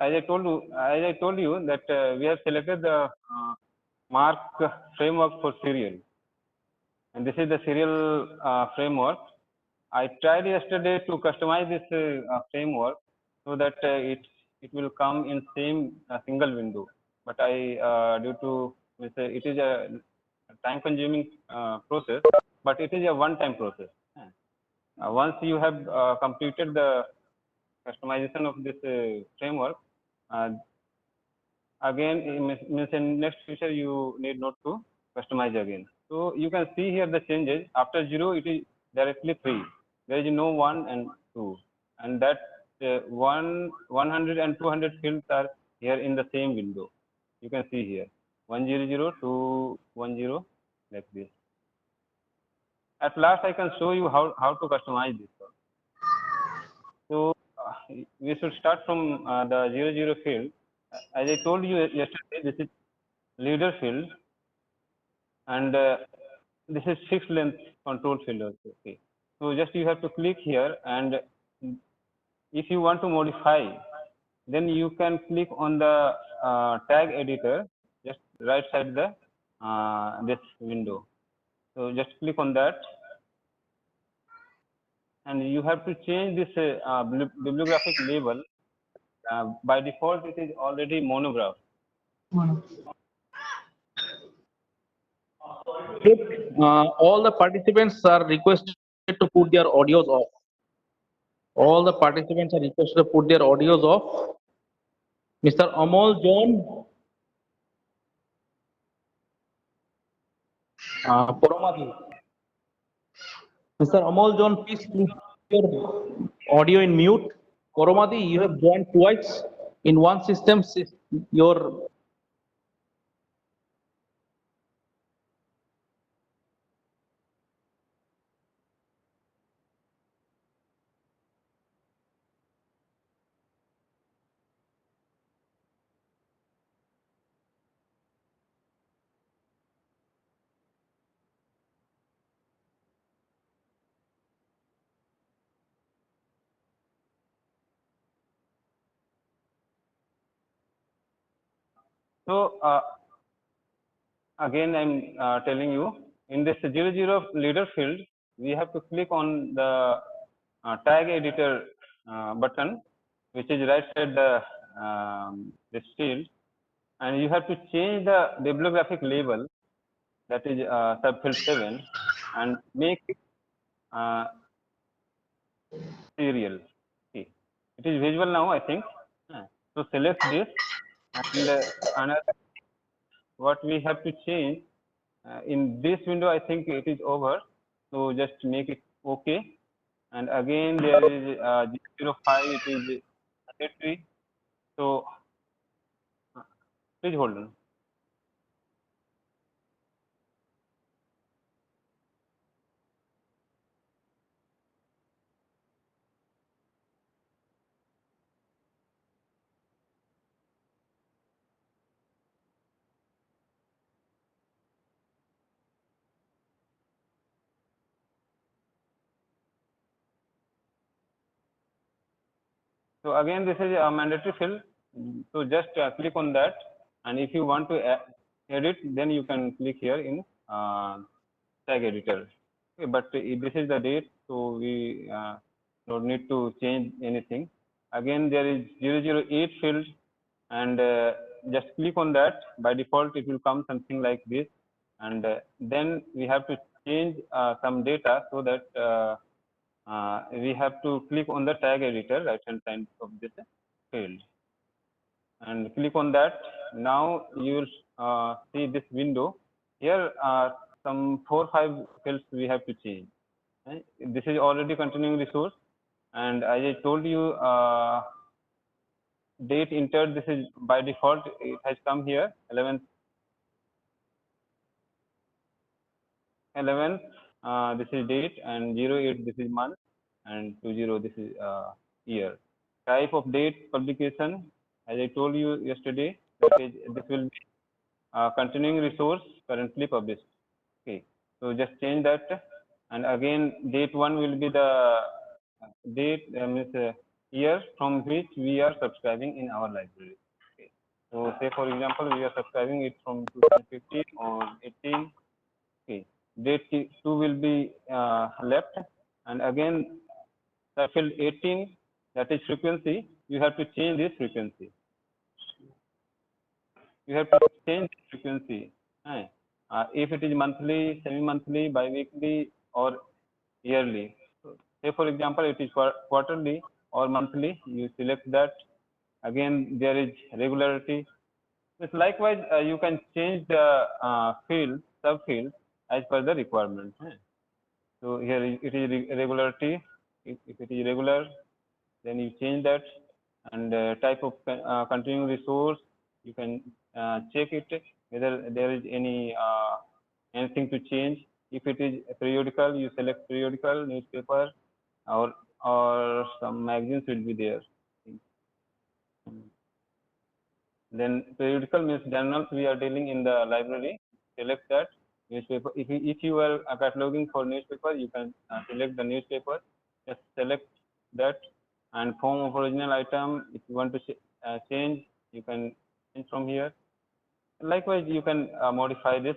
as I told you that we have selected the mark framework for serial, and this is the serial framework. I tried yesterday to customize this framework so that it will come in same single window, but I due to it is a time consuming process, but it is a one time process. Once you have completed the customization of this framework, uh, again means in next future you need not to customize again. So you can see here the changes. After 0 it is directly 3, there is no 1 and 2, and that 100 and 200 fields are here in the same window. You can see here 100 to 10 like this. At last I can show you how to customize this one. So we should start from the 00 field. As I told you yesterday, this is leader field, and this is fixed length control field also. Okay. So just you have to click here, and if you want to modify, then you can click on the tag editor, just right side the this window. So just click on that, and you have to change this bibliographic label. By default, it is already monograph. All the participants are requested to put their audios off. All the participants are requested to put their audios off. Mr. Amol John Poromati. Mr. Amol John, please put your audio in mute. Poromati, you have joined twice in one system. Your So again, I'm telling you, in this 00 leader field, we have to click on the tag editor button, which is right side the this field, and you have to change the bibliographic label, that is subfield 7, and make it serial. Okay. It is visual now, I think. So select this, and another what we have to change in this window, I think it is over. So just make it okay. And again, there is 005, it is mandatory. So please hold on. So again, this is a mandatory field. So just click on that, and if you want to edit, then you can click here in tag editor. Okay, but this is the date, so we don't need to change anything. Again, there is 008 field, and just click on that. By default, it will come something like this, and then we have to change some data, so that we have to click on the tag editor right hand side of this field, and click on that. Now you will see this window. Here are some 4-5 fields we have to change. Right? This is already continuing resource, and as I told you, date entered, this is by default, it has come here 11th, this is date, and 08 this is month, and 20 this is year. Type of date publication, as I told you yesterday, that is, this will be continuing resource currently published. Okay, so just change that, and again date 1 will be the date means year from which we are subscribing in our library. Okay. So say for example, we are subscribing it from 2015 or 18. Okay. Date 2 will be left, and again the field 18, that is frequency, you have to change this frequency. You have to change the frequency. eh. If it is monthly, semi-monthly, bi-weekly, or yearly. So, say for example, it is quarterly or monthly, you select that. Again, there is regularity. Yes, likewise, you can change the field, subfield as per the requirement. So here it is regularity. If it is regular, then you change that, and type of continuing resource, you can check it whether there is anything to change. If it is periodical, you select periodical newspaper, or some magazines will be there. Then periodical means journals we are dealing in the library. Select that newspaper. If you are cataloging for newspaper, you can select the newspaper. Just select that, and form of original item. If you want to change, you can change from here. Likewise, you can modify this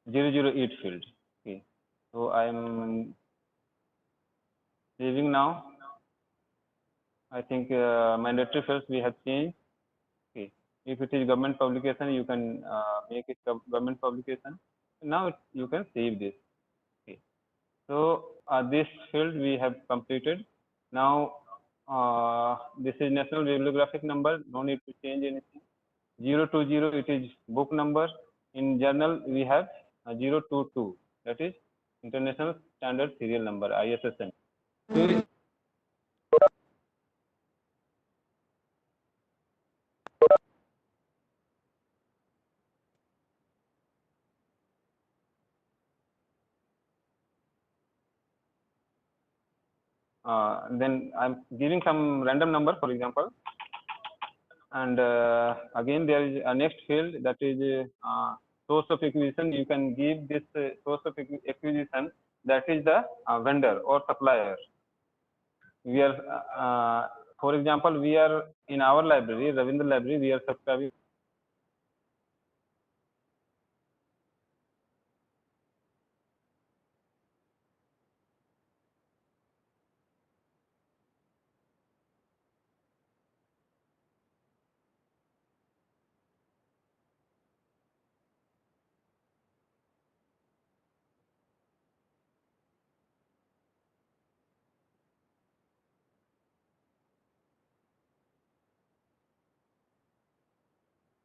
008 field. Okay. So I am saving now. I think mandatory fields we have changed. Okay. If it is government publication, you can make it government publication. Now you can save this. Okay. So this field we have completed. Now this is national bibliographic number. No need to change anything. 020, it is book number. In journal we have 022. That is International Standard Serial Number, ISSN. So then I'm giving some random number, for example, and again there is a next field, that is source of acquisition. You can give this source of acquisition, that is the vendor or supplier. We are, for example, we are in our library, Ravindra library, we are subscribing.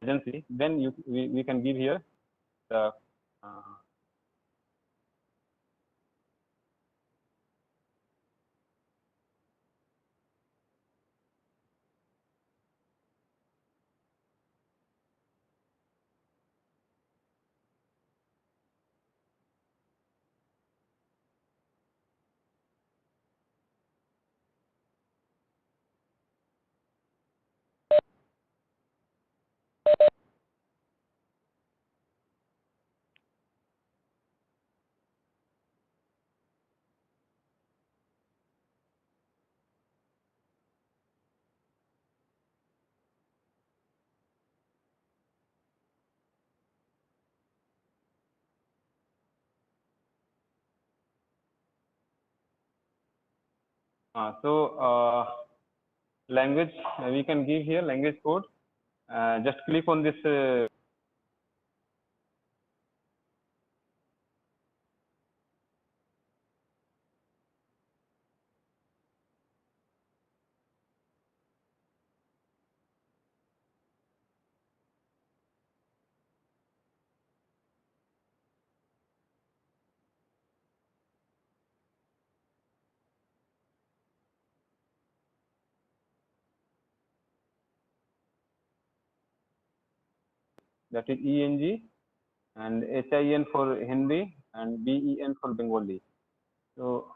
Agency, then we can give here the language, we can give here language code. Just click on this that is ENG, and HIN for Hindi, and BEN for Bengali. So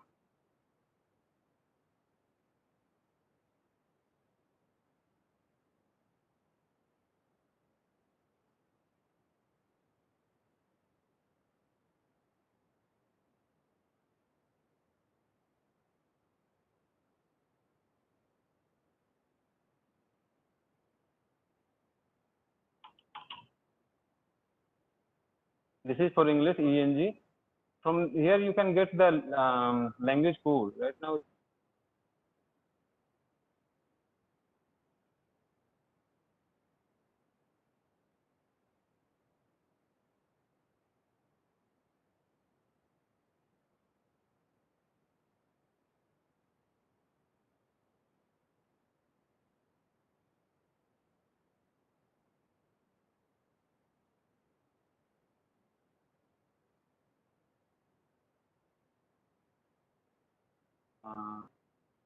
This is for English, ENG. From here you can get the language code. Right now,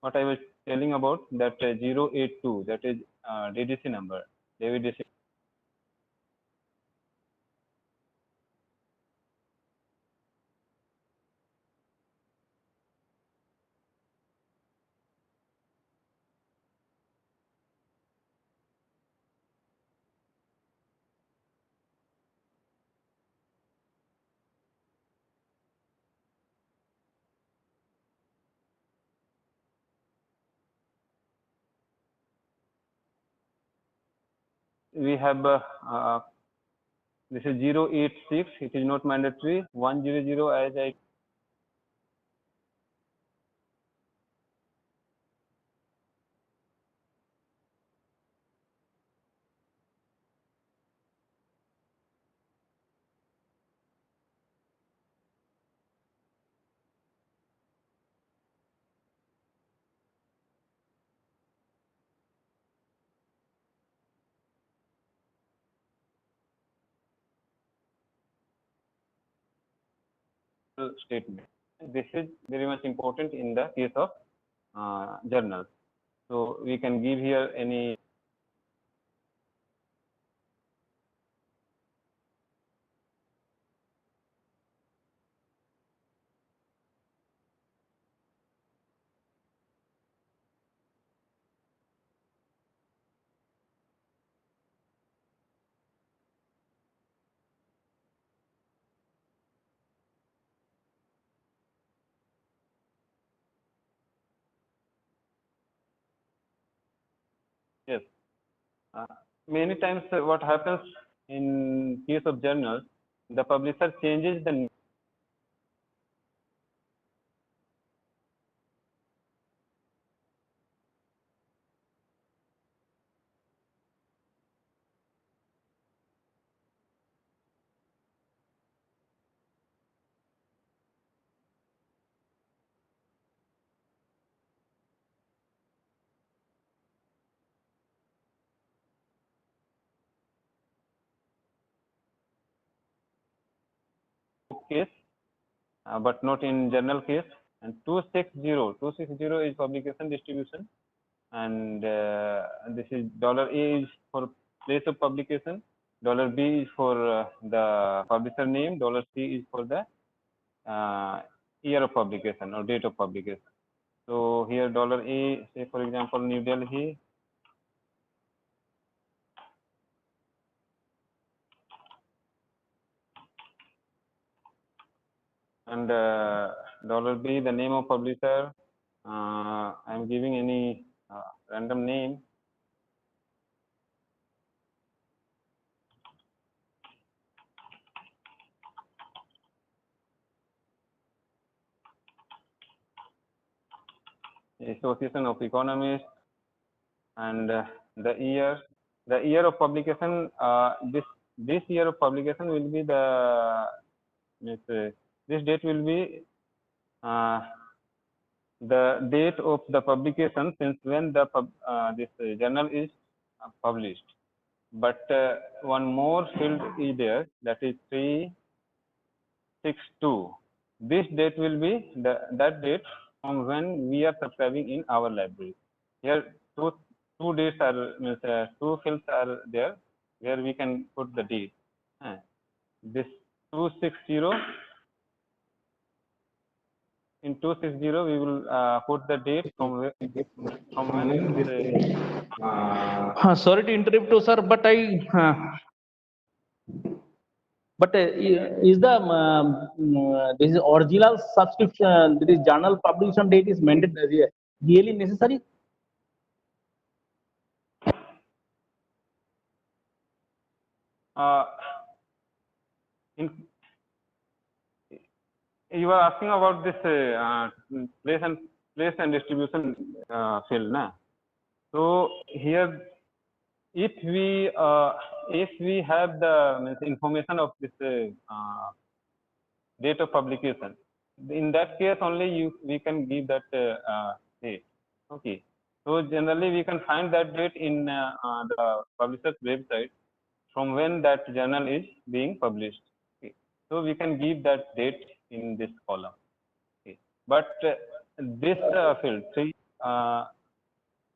what I was telling about that 082, that is DDC number, David DC. We have this is 086. It is not mandatory. 100 as I statement. This is very much important in the case of journals. So we can give here any yes. Uh, Many times what happens in case of journals, the publisher changes the case, but not in journal case. And 260 is publication distribution, and this is $A is for place of publication, $B is for the publisher name, $C is for the year of publication or date of publication. So here $A, say for example New Delhi, and $B the name of publisher. I'm giving any random name. Association of Economists, and the year of publication. This year of publication will be the this date will be the date of the publication since when the this journal is published. But one more field is there, that is 362. This date will be that date from when we are subscribing in our library. Here two dates are means two fields are there where we can put the date. This 260, in 260 we will put the date from when this Sorry to interrupt you, sir, but is the this is original subscription, this journal publication date is mandatory, really necessary? uh, in you are asking about this place and distribution field, na? So here, if we have the means information of this date of publication, in that case only we can give that date. Okay. So generally we can find that date in the publisher's website from when that journal is being published. Okay. So we can give that date in this column. Okay. But this field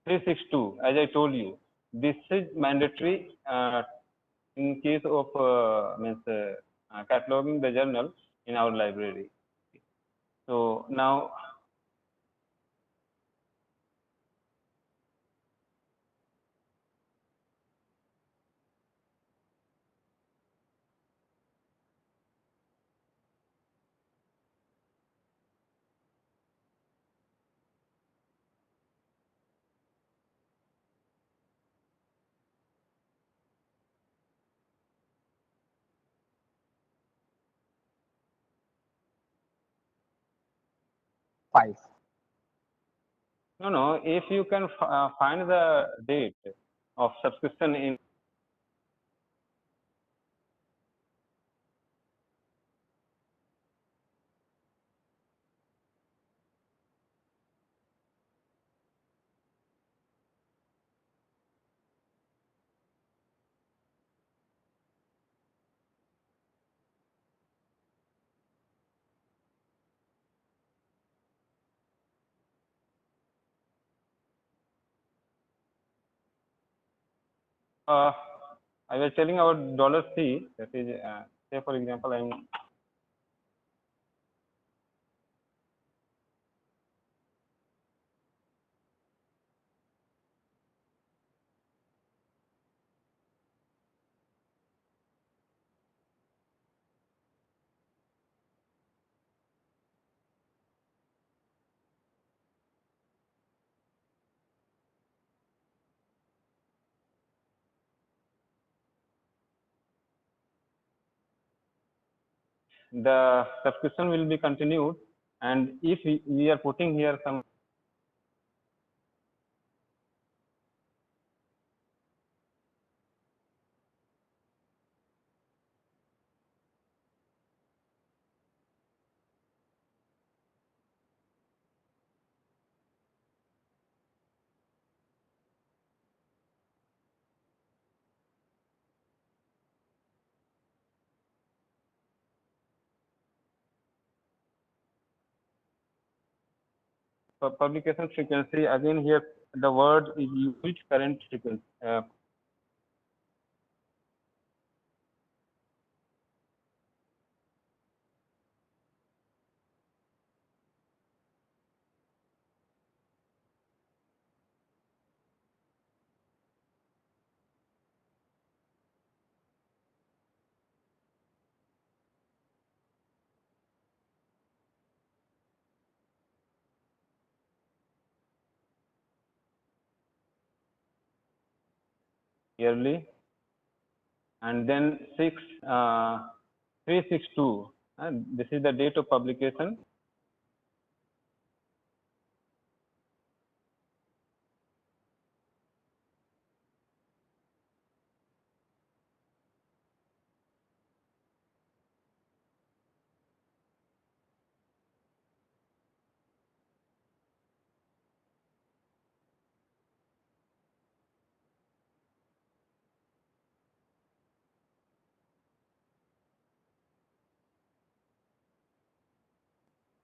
362, as I told you, this is mandatory in case of means cataloging the journal in our library. So now, Five. no, if you can find the date of subscription in uh, I was telling about $C, that is, say for example, I'm the subscription will be continued, and if we are putting here some publication frequency, again here the word is used current frequency. Yearly, and then 362, this is the date of publication.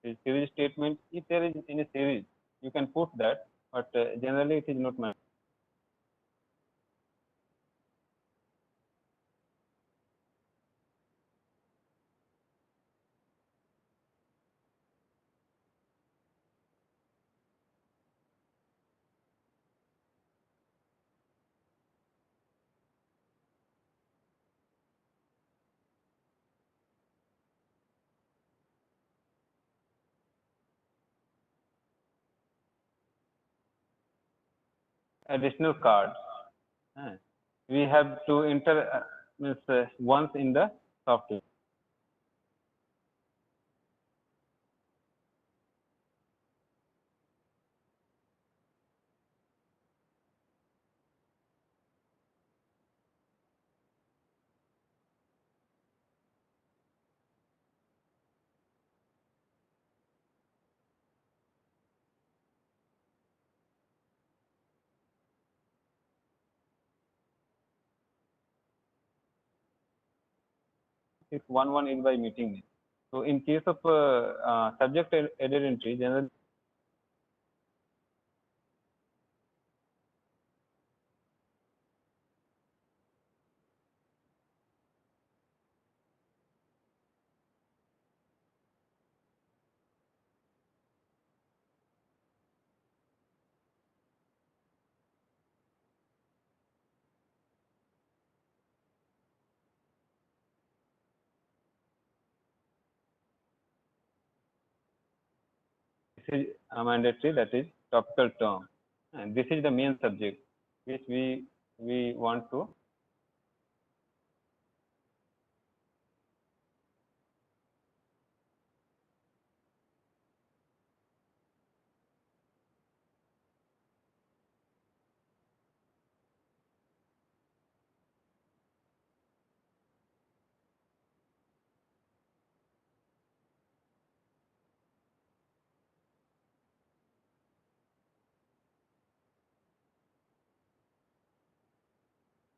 The series statement, if there is any series, you can put that, but generally it is not mandatory. Additional cards, we have to enter means once in the software. 611 is by meeting name. So in case of subject added entry, generally this is mandatory, that is topical term, and this is the main subject which we want to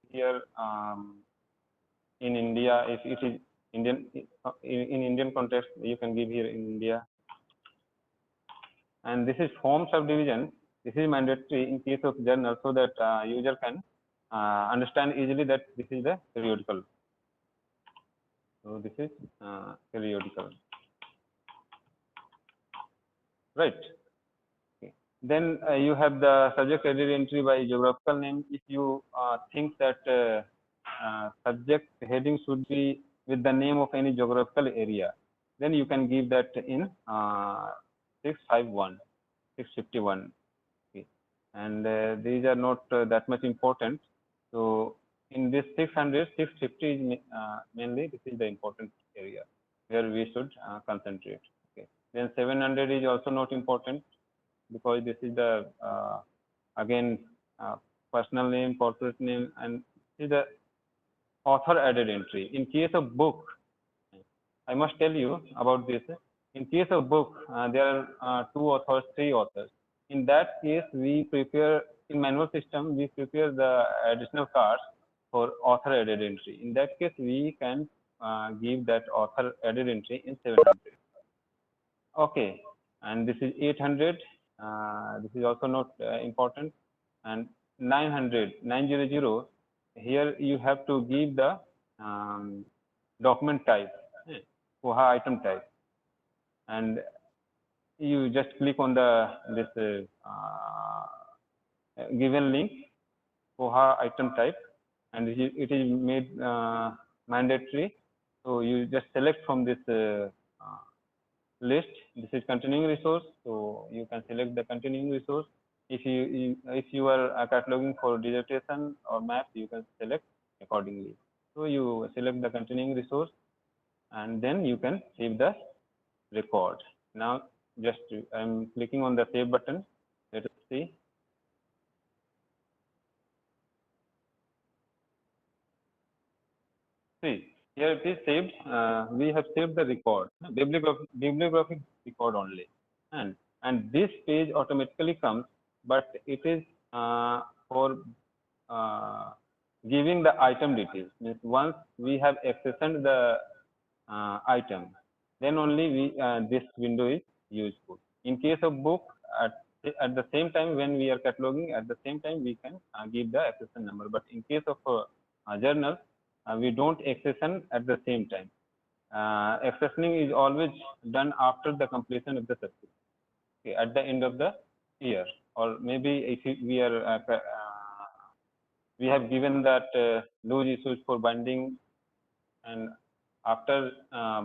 here in India. If it is Indian in Indian context, you can give here in India. And this is form subdivision. This is mandatory in case of journal, so that user can understand easily that this is the periodical. So this is periodical, right? Okay. Then you have the subject added entry by geographical name. If you think that subject heading should be with the name of any geographical area, then you can give that in 651, 651. Okay. And these are not that much important. So in this 600, 650 is mainly this is the important area where we should concentrate. Okay. Then 700 is also not important, because this is the again personal name, corporate name, and this is the author added entry. In case of book, I must tell you about this. In case of book, there are 2 authors, 3 authors. In that case, we prepare in manual system, we prepare the additional cards for author added entry. In that case, we can give that author added entry in 700. Okay, and this is 800. This is also not important. And 900, 900. Here you have to give the document type, Koha item type, and you just click on the this given link, Koha item type, and it is made mandatory. So you just select from this list. This is continuing resource, so you can select the continuing resource. If you are cataloging for dissertation or math, you can select accordingly. So you select the continuing resource, and then you can save the record. Now just I'm clicking on the save button. Let us see. See, here it is saved. We have saved the record, bibliographic record only, and this page automatically comes, but it is for giving the item details. Means once we have accessed the item, then only this window is useful. In case of book, at the same time when we are cataloging, at the same time we can give the accession number. But in case of journal, we don't accession at the same time. Accessioning is always done after the completion of the subject. Okay, at the end of the year, or maybe if we are we have given that loose issues for binding, and after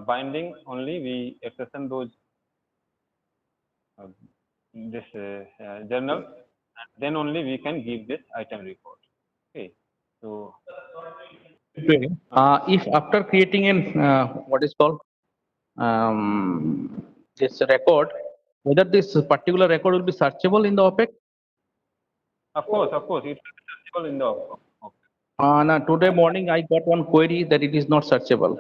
binding only we accession those this journal, and then only we can give this item report. Okay, so If after creating an what is called this record, whether this particular record will be searchable in the OPEC? of course, it is searchable in the Now today morning I got one query that it is not searchable.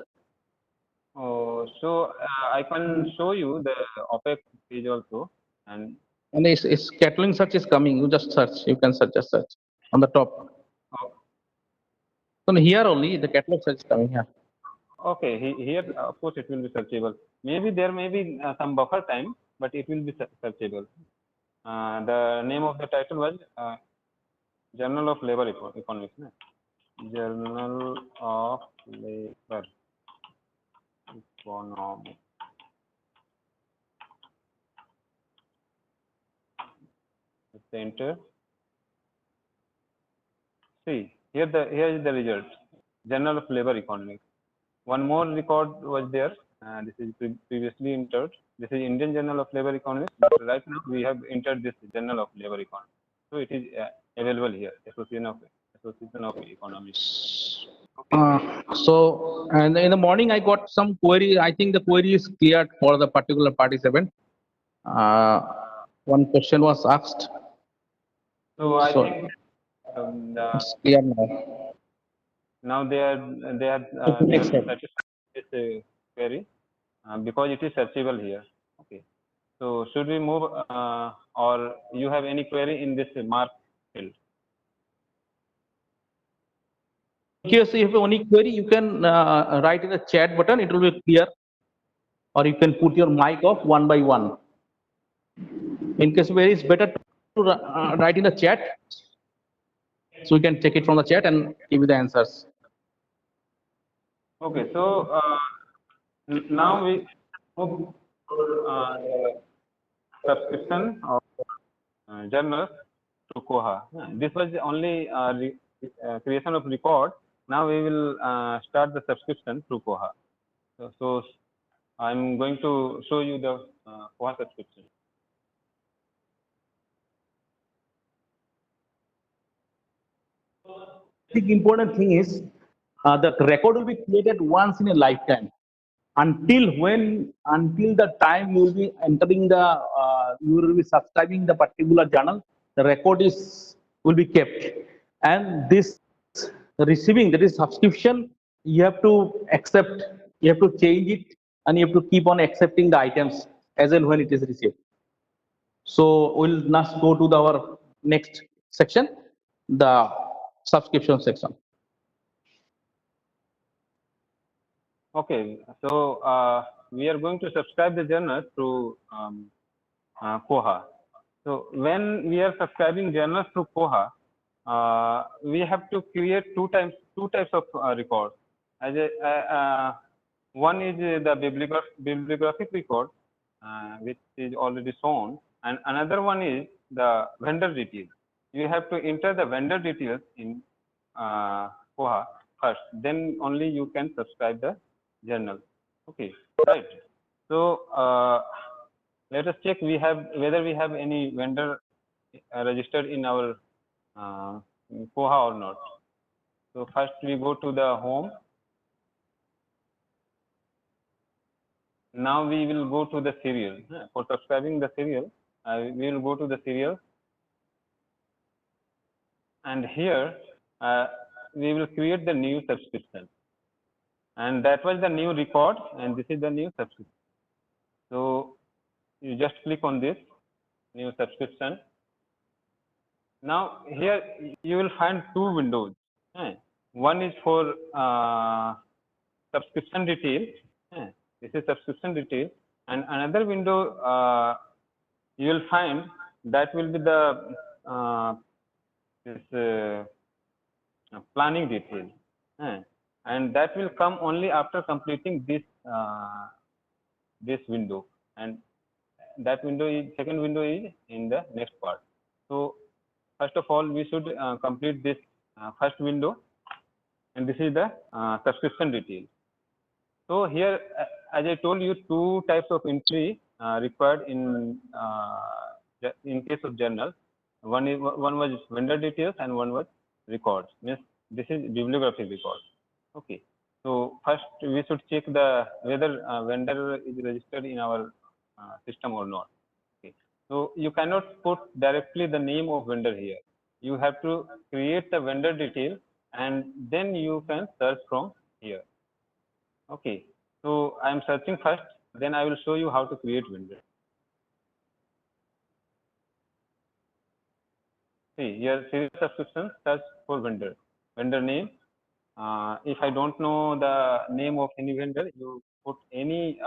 Oh, so I can show you the OPEC page also, and And it's cataloging search is coming. You just search. You can search, just search on the top. oh, So here only the catalog search is coming here. Okay, here of course it will be searchable. Maybe there may be some buffer time, but it will be searchable. The name of the title was Journal of Labor Economics. No? Journal of Labor Economics. Let's enter. See, here is the result. Journal of Labor Economics. One more record was there. This is previously entered. This is Indian Journal of Labor Economics. But right now we have entered this Journal of Labor Economics. So it is available here. Association of Economists. And in the morning I got some query. I think the query is cleared for the particular participant. One question was asked. So I So think it's clear now. now they are Next step. satisfied with this query because it is searchable here. Okay. So should we move or you have any query in this mark field? In case you have any query, you can write in the chat button. It will be clear, or you can put your mic off one by one. In case where it's better to write in the chat, so we can take it from the chat and give you the answers. Okay, so now we move the subscription of journals to Koha. This was the only creation of record. Now we will start the subscription through Koha. So I'm going to show you the Koha subscription. The important thing is the record will be created once in a lifetime. Until the time you will be entering you will be subscribing the particular journal, the record will be kept. And this receiving, that is subscription, you have to accept, you have to change it, and you have to keep on accepting the items as and when it is received. So we'll now go to our next section, the subscription section. Okay, so we are going to subscribe the journals through Koha. So when we are subscribing journals through Koha, we have to create two types of records. One is the bibliographic record, which is already shown, and another one is the vendor details. You have to enter the vendor details in Koha first, then only you can subscribe the journal. Okay, right. So let us check whether we have any vendor registered in our Koha or not. So first we go to the home. Now we will go to the serial. For subscribing the serial, we will go to the serial, and here we will create the new subscription. And that was the new record, and this is the new subscription. So you just click on this new subscription. Now here you will find two windows. One is for subscription detail. This is subscription detail, and another window you will find that will be the this planning detail, and that will come only after completing this window, and that window is second window is in the next part. So first of all we should complete this first window, and this is the subscription detail. So here as I told you, two types of entry required in case of journal. One was vendor details and one was records. Means this is bibliography record. Okay. So first we should check whether vendor is registered in our system or not. Okay. So you cannot put directly the name of vendor here. You have to create the vendor detail, and then you can search from here. Okay. So I am searching first, then I will show you how to create vendor. See here, serial subscription, search for vendor name, If I don't know the name of any vendor, you put any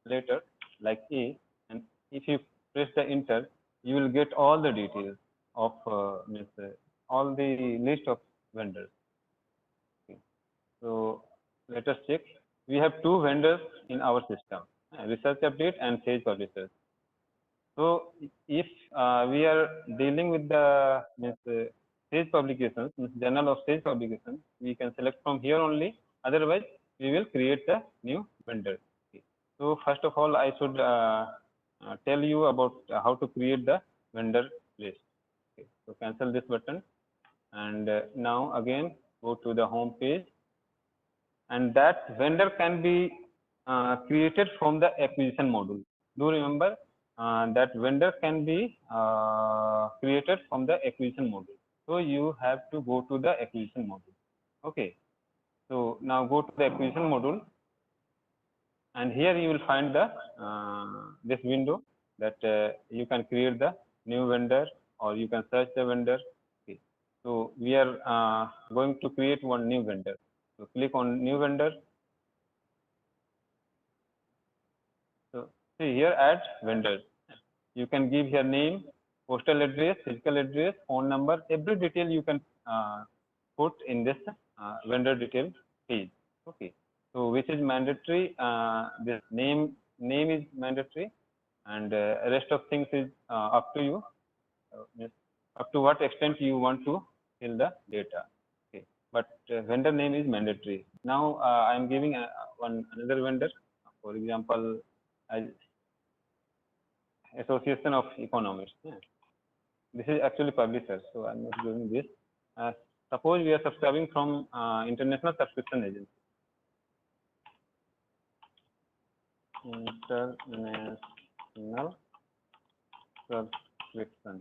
letter like A, and if you press the enter, you will get all the details of all the list of vendors. Okay. So let us check. We have two vendors in our system, Research Update and Sage Publishers. So if we are dealing with the Sage publications, journal of Sage publications, we can select from here only. Otherwise, we will create the new vendor. Okay. So first of all, I should tell you about how to create the vendor list. Okay. So cancel this button, and now again go to the home page, and that vendor can be created from the acquisition module. Do remember that vendor can be created from the acquisition module. So you have to go to the acquisition module. Okay. So now go to the acquisition module, and here you will find the this window that you can create the new vendor, or you can search the vendor. Okay. So we are going to create one new vendor. So click on new vendor. So see here, add vendors. You can give your name, postal address, physical address, phone number, every detail you can put in this vendor detail page. Okay. So which is mandatory? This name is mandatory, and rest of things is up to you. Yes, up to what extent you want to fill the data. Okay. But vendor name is mandatory. Now I am giving another vendor. For example, Association of Economists. Yeah. This is actually publisher, so I'm not doing this. Suppose we are subscribing from International Subscription Agency. International Subscription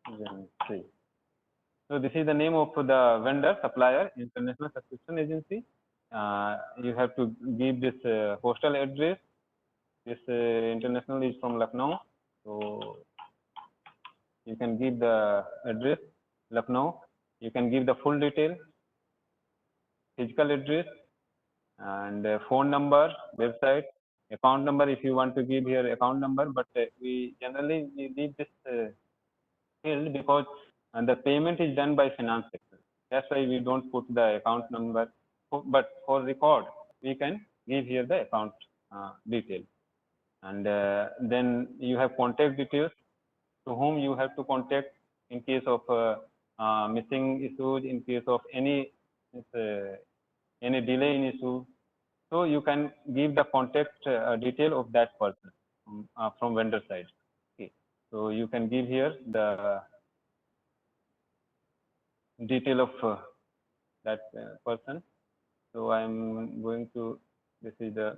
Agency. So this is the name of the vendor supplier, International Subscription Agency. You have to give this postal address. This international is from Lucknow, so you can give the address Lucknow. You can give the full detail, physical address, and phone number, website, account number. If you want to give here account number, but we generally leave this field because the payment is done by finance sector. That's why we don't put the account number. But for record, we can give here the account detail. And then you have contact details to whom you have to contact in case of missing issues, in case of any delay in issue. So you can give the contact detail of that person from vendor side. Okay. So you can give here the detail of that person. So I'm going to, this is the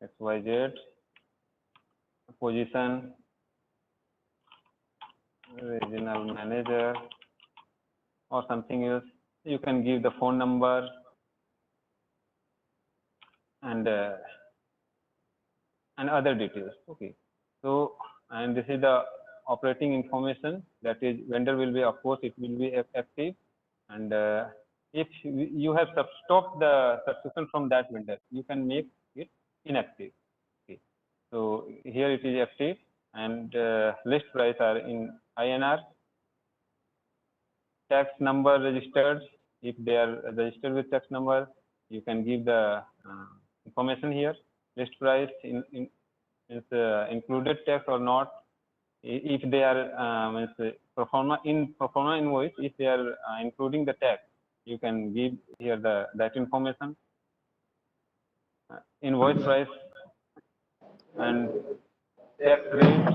XYZ position, regional manager, or something else. You can give the phone number, and other details. Okay. So, and this is the operating information, that is vendor will be, of course, it will be active, and if you have stopped the subscription from that vendor, you can make it inactive. Okay. So here it is active, and list price are in INR. Tax number registered, if they are registered with tax number, you can give the information here. List price is included tax or not. If they are pro forma invoice, if they are including the tax, you can give here that information. Invoice price and tax rate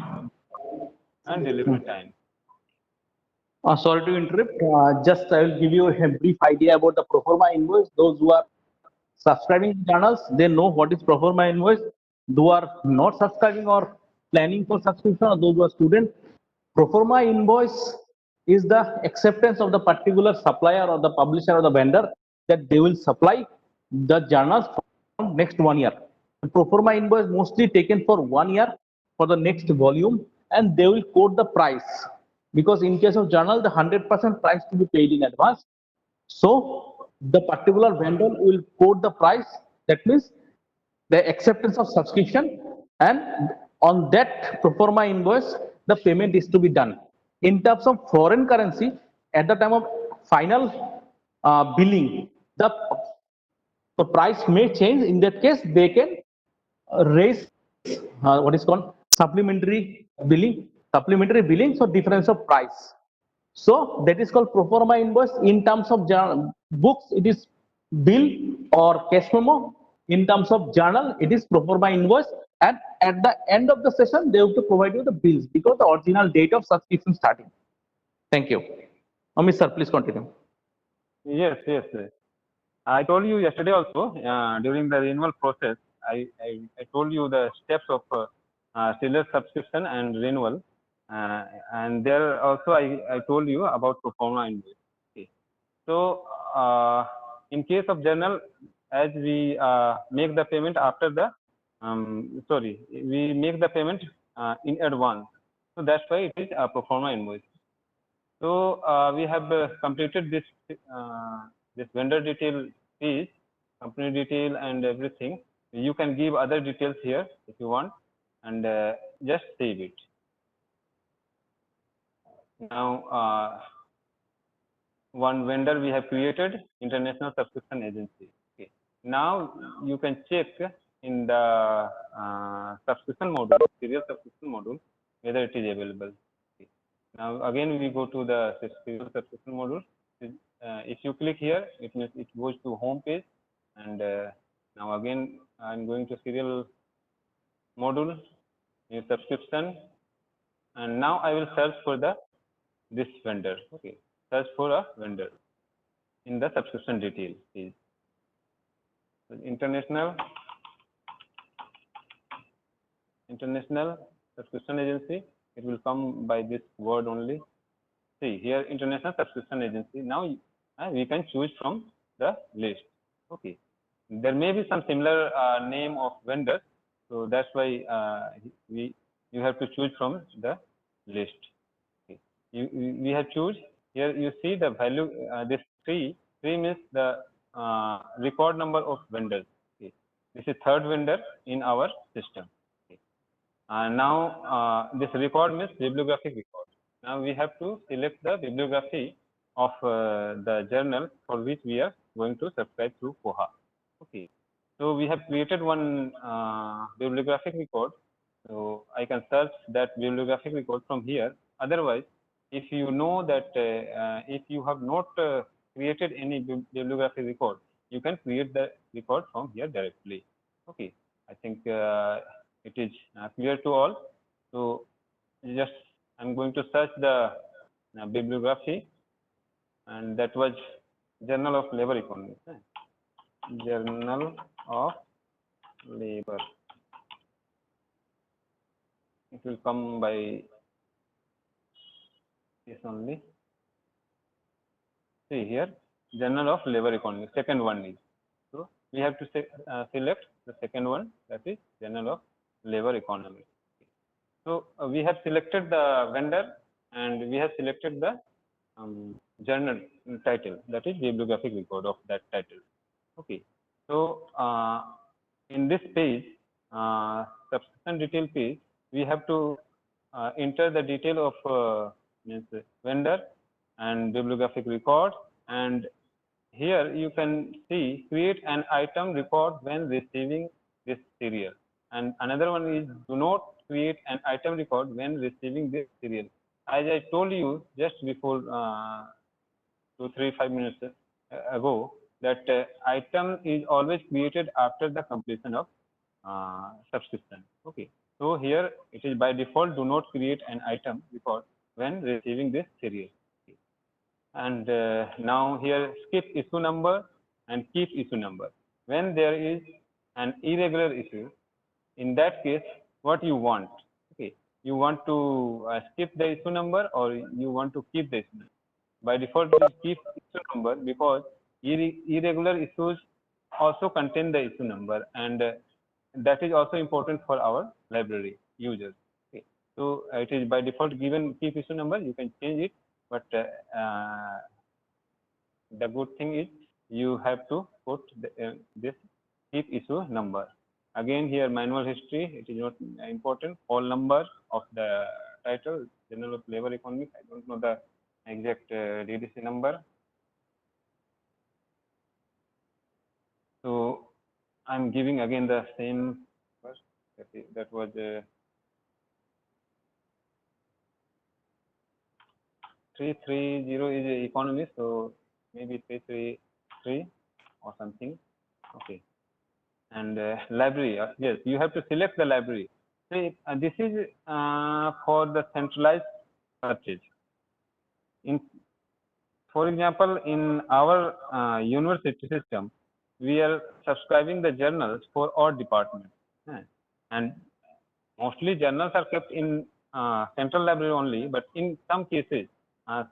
and delivery time. Sorry to interrupt. Just I will give you a brief idea about the pro forma invoice. Those who are subscribing to channels, they know what is pro forma invoice. Those who are not subscribing or planning for subscription, or those who are students, pro forma invoice is the acceptance of the particular supplier or the publisher or the vendor that they will supply the journals from next 1 year. The pro forma invoice mostly taken for 1 year for the next volume, and they will quote the price. because in case of journal, the 100% price to be paid in advance. So the particular vendor will quote the price. That means the acceptance of subscription, and on that pro forma invoice, the payment is to be done. In terms of foreign currency, at the time of final billing, the price may change. In that case, they can raise what is called supplementary billing, so difference of price. So that is called pro forma invoice. In terms of books, it is bill or cash memo. In terms of journal, it is pro forma invoice. And at the end of the session, they have to provide you the bills because the original date of subscription starting. Thank you. Amit sir, please continue. Yes, yes, yes. I told you yesterday also during the renewal process. I told you the steps of seller subscription and renewal, and there also I told you about pro forma invoice. Okay. So in case of journal, as we make the payment after the we make the payment in advance. So that's why it is a pro forma invoice. So we have completed this vendor detail page, company detail and everything. You can give other details here if you want, and just save it. Now one vendor we have created, international subscription agency. Okay. Now you can check in the subscription module, serial subscription module, whether it is available. Okay. Now again we go to the serial subscription module. If you click here, it means it goes to home page, and now again I'm going to serial module, new subscription, and now I will search for this vendor. Okay, search for a vendor in the subscription detail page. So international subscription agency. It will come by this word only. See here, international subscription agency. Now we can choose from the list. Okay, there may be some similar name of vendors, so that's why you have to choose from the list. Okay. We have choose here. You see the value. This three means the record number of vendors. Okay. This is third vendor in our system. Okay. And now this record means bibliographic record. Now we have to select the bibliography of the journal for which we are going to subscribe to Koha. Okay. So we have created one bibliographic record. So I can search that bibliographic record from here. Otherwise, if you know that if you have not created any bibliographic record, you can create the record from here directly. Okay. I think it is clear to all. So just I'm going to search the bibliography, and that was Journal of Labor Economics. Journal of Labor. It will come by this only. See here, Journal of Labor Economics. Second one is. So we have to select the second one, that is Journal of Labor Economics. So we have selected the vendor, and we have selected the journal title, that is bibliographic record of that title. Okay. So in this page, subscription detail page, we have to enter the detail of means vendor and bibliographic record, and here you can see create an item record when receiving this serial, and another one is do not create an item record when receiving this serial. As I told you just before 5 minutes ago, that item is always created after the completion of subscription. Okay. So here it is by default, do not create an item record when receiving this serial. Okay. And now here skip issue number and keep issue number. When there is an irregular issue, in that case, what you want? Okay, you want to skip the issue number, or you want to keep the issue number. By default, we keep issue number because irregular issues also contain the issue number, and that is also important for our library users. Okay. So it is by default given keep issue number. You can change it, but the good thing is you have to put this keep issue number. Again here manual history, it is not important. Call number of the title, Journal of Labor Economics. I don't know the exact DDC number. So I'm giving again the same first. That was 330 is economy, so maybe 333 or something. Okay. And library, yes, you have to select the library. So this is for the centralized purchase. For example, in our university system, we are subscribing the journals for our department, and mostly journals are kept in central library only. But in some cases, uh,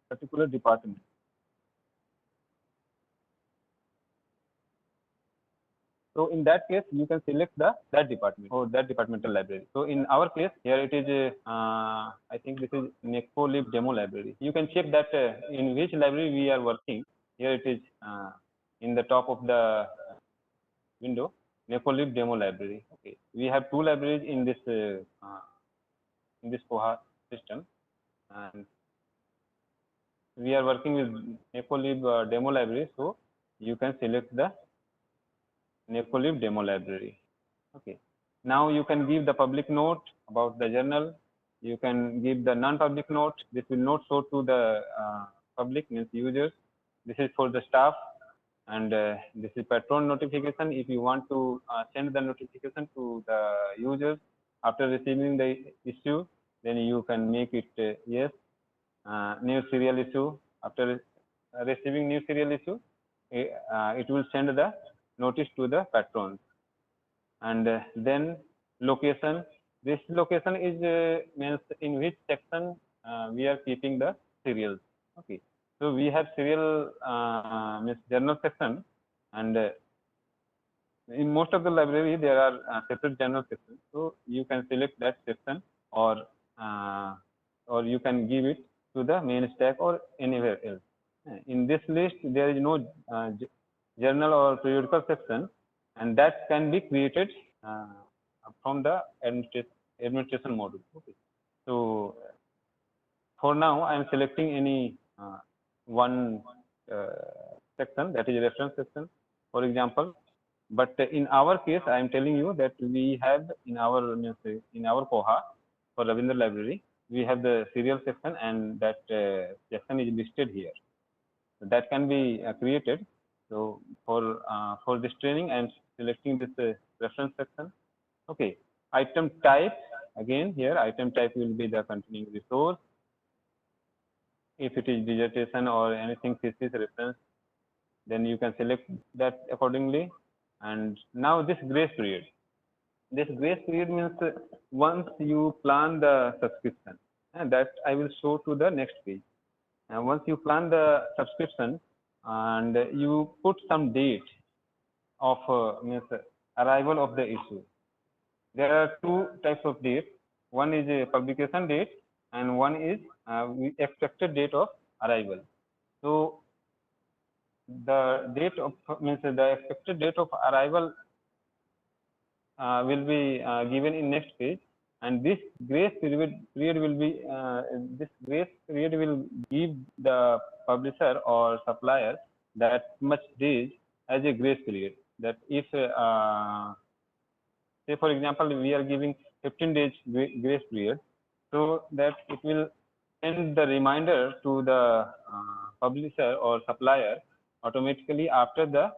particular department. So in that case, you can select that department or that departmental library. So in our case, here it is, I think this is NECOLIB demo library. You can check that in which library we are working. Here it is in the top of the window, NECOLIB demo library. Okay, we have two libraries in this Koha system, and we are working with NECOLIB demo library. So you can select the NECOLIB demo library. Okay. Now you can give the public note about the journal. You can give the non-public note. This will not show to the public, means users. This is for the staff, and this is patron notification. If you want to send the notification to the users after receiving the issue, then you can make it yes, new serial issue. After receiving new serial issue, it will send the notice to the patrons. And then location, this location is means in which section we are keeping the serials. Okay, so we have serial means journal section, and in most of the library there are separate journal sections. So you can select that section, or you can give it to the main stack or anywhere else. In this list there is no journal or periodical section, and that can be created from the administration module. Okay. So for now, I am selecting any one section, that is reference section, for example. But in our case, I am telling you that we have in our Koha for Ravindra Library, we have the serial section, and that section is listed here. So that can be created. So for this training, I am selecting this reference section. Okay. Item type, again here item type will be the continuing resource. If it is dissertation or anything thesis reference, then you can select that accordingly. And now this grace period. This grace period means once you plan the subscription, and that I will show to the next page. And once you plan the subscription and you put some date of means arrival of the issue. There are two types of dates. One is a publication date, and one is expected date of arrival. So the date of means the expected date of arrival will be given in next page, and this grace period will be this grace period will give the publisher or supplier that much days as a grace period. That if say for example we are giving 15 days grace period, so that it will send the reminder to the publisher or supplier automatically after the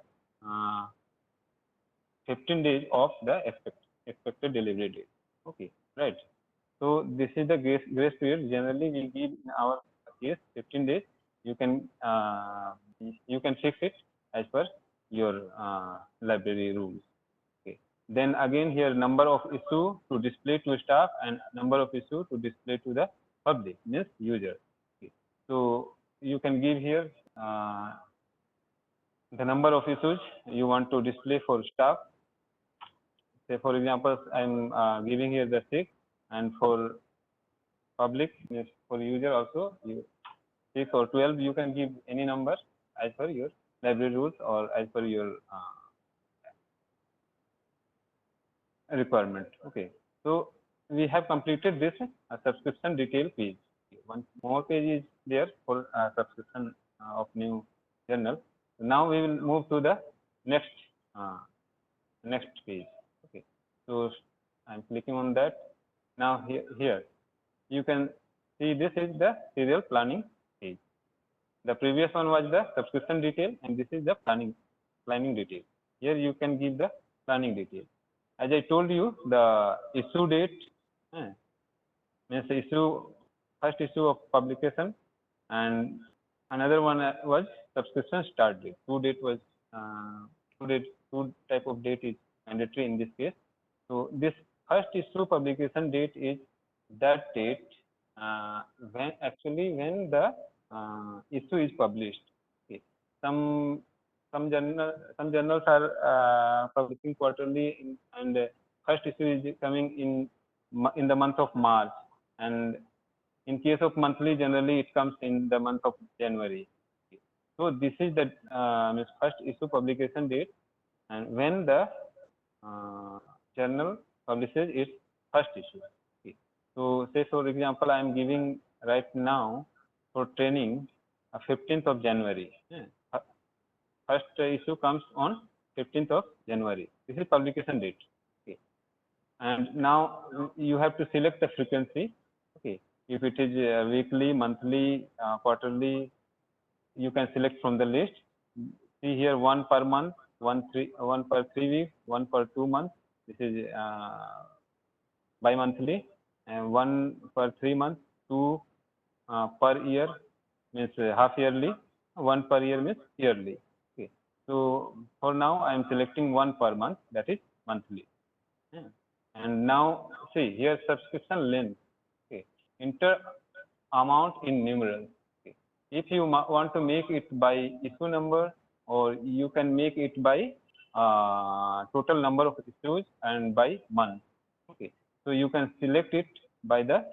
15 days of the expected delivery date. Okay, right. So this is the grace period. Generally, we give in our case 15 days. You can fix it as per your library rules. Okay. Then again here number of issue to display to staff and number of issue to display to the public, means user. Okay. So you can give here the number of issues you want to display for staff. Say for example, I'm giving here the 6, and for public, yes, for user also, you 6 or 12, you can give any number as per your library rules or as per your requirement. Okay, so we have completed this subscription detail page. One more page is there for subscription of new journal. Now we will move to the next next page. Okay, so I'm clicking on that. Now here you can see this is the serial planning page. The previous one was the subscription detail, and this is the planning detail. Here you can give the planning detail. As I told you, the issue date means first issue of publication, and another one was subscription start date. Two type of date is mandatory in this case. So this first issue publication date is that date when the issue is published. Okay. Some journals are publishing quarterly, and first issue is coming in the month of March, and in case of monthly, generally it comes in the month of January. Okay. So this is the first issue publication date, and when the journal publishes its first issue. Okay. So say for example, I am giving right now for training 15th of January. Yeah. First issue comes on 15th of January. This is publication date. Okay. And now you have to select the frequency. Okay. If it is weekly, monthly, quarterly, you can select from the list. See here, one per month, one per 3 weeks, one per 2 months. This is bi-monthly, and one per 3 months, two per year means half yearly, one per year means yearly. Okay. So for now, I am selecting one per month, that is monthly. Yeah. And now see here, subscription length. Okay. Enter amount in numerals. Okay. If you want to make it by issue number, or you can make it by total number of issues and by month. Okay. So you can select it by the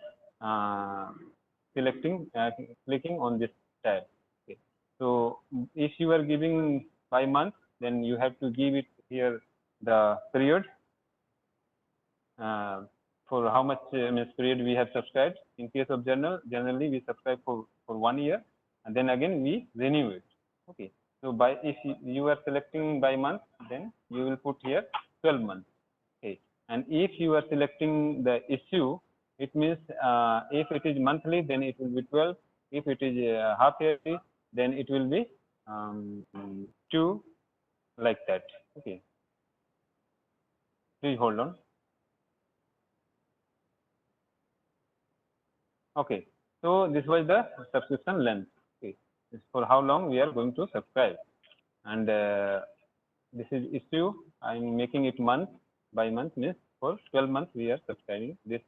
clicking on this tab. Okay. So if you are giving by month, then you have to give it here the period. For how much period we have subscribed. In case of generally we subscribe for 1 year, and then again we renew it. Okay. So if you are selecting by month, then you will put here 12 months. Okay. And if you are selecting the issue, it means if it is monthly, then it will be 12. If it is half yearly, then it will be 2, like that. Okay. Please hold on. Okay, so this was the subscription length. Okay, this is for how long we are going to subscribe, and this is issue. I am making it month by month, means for 12 months we are subscribing this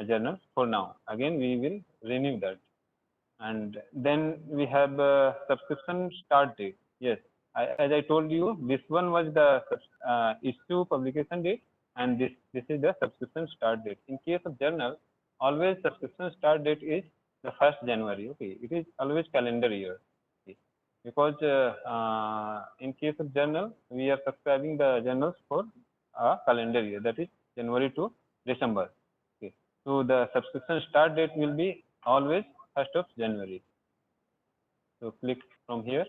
journal for now. Again, we will renew that, and then we have subscription start date. Yes, as I told you, this one was the issue publication date, and this is the subscription start date. In case of journal, always subscription start date is the 1st January. Okay, it is always calendar year. Okay. Because in case of journal, we are subscribing the journals for a calendar year, that is January to December. Okay, so the subscription start date will be always 1st of January. So click from here,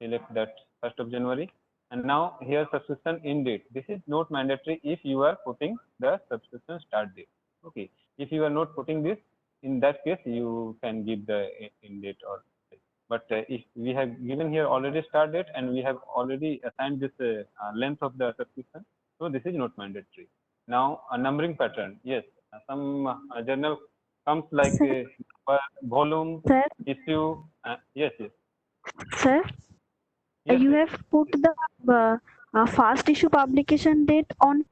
select that 1st of January, and now here subscription end date. This is not mandatory if you are putting the subscription start date. Okay, if you are not putting this, in that case you can give the end date or. But if we have given here already start date, and we have already assigned this length of the subscription, so this is not mandatory. Now a numbering pattern. Yes, some journal comes like volume, Sir, issue. Yes. sir, Yes, you yes. have put the fast issue publication date on.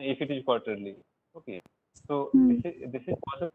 if it is quarterly. Okay. So this is possible.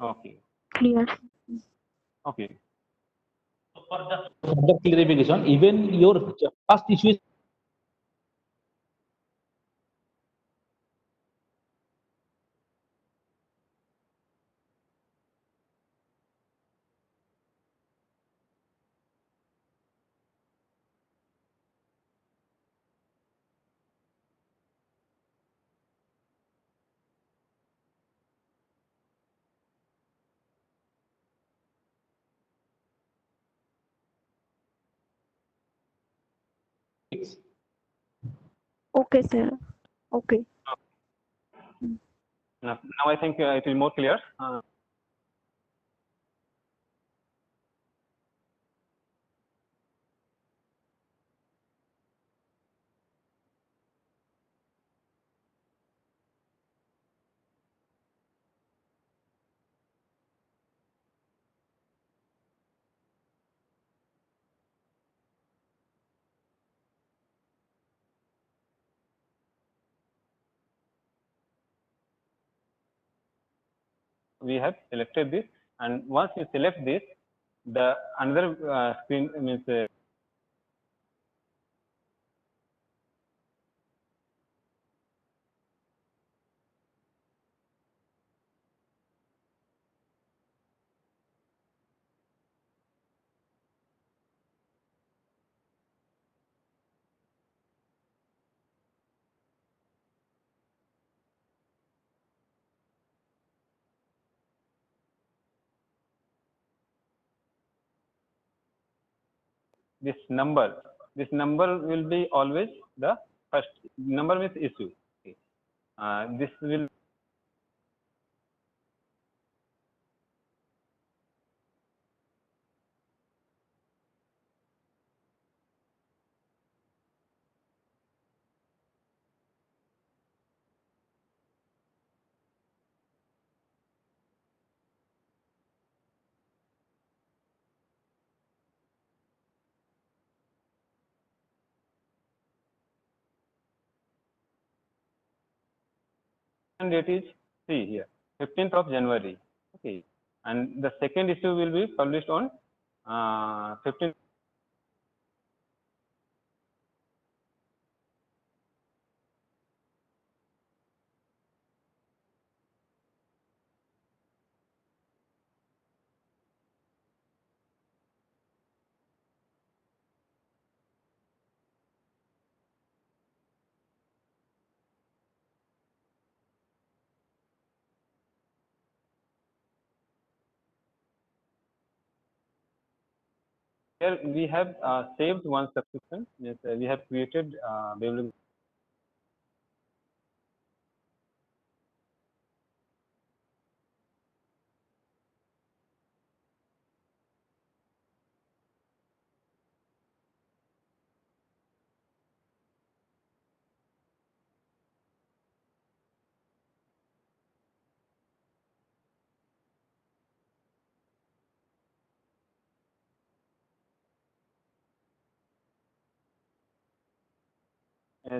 Okay. Clear. Okay. For the clarification, even your first issue is Okay, sir. Okay. Now I think it is more clear. We have selected this, and once you select this, the another screen means this number. This number will be always the first number means issue. Okay. This will date is see here 15th of January. Okay, and the second issue will be published on 15th. Here we have saved one subscription. Yes, we have created bibliography.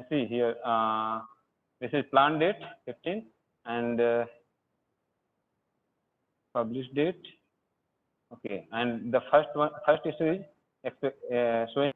See here, this is plan date 15 and publish date. Okay, and the first issue is showing.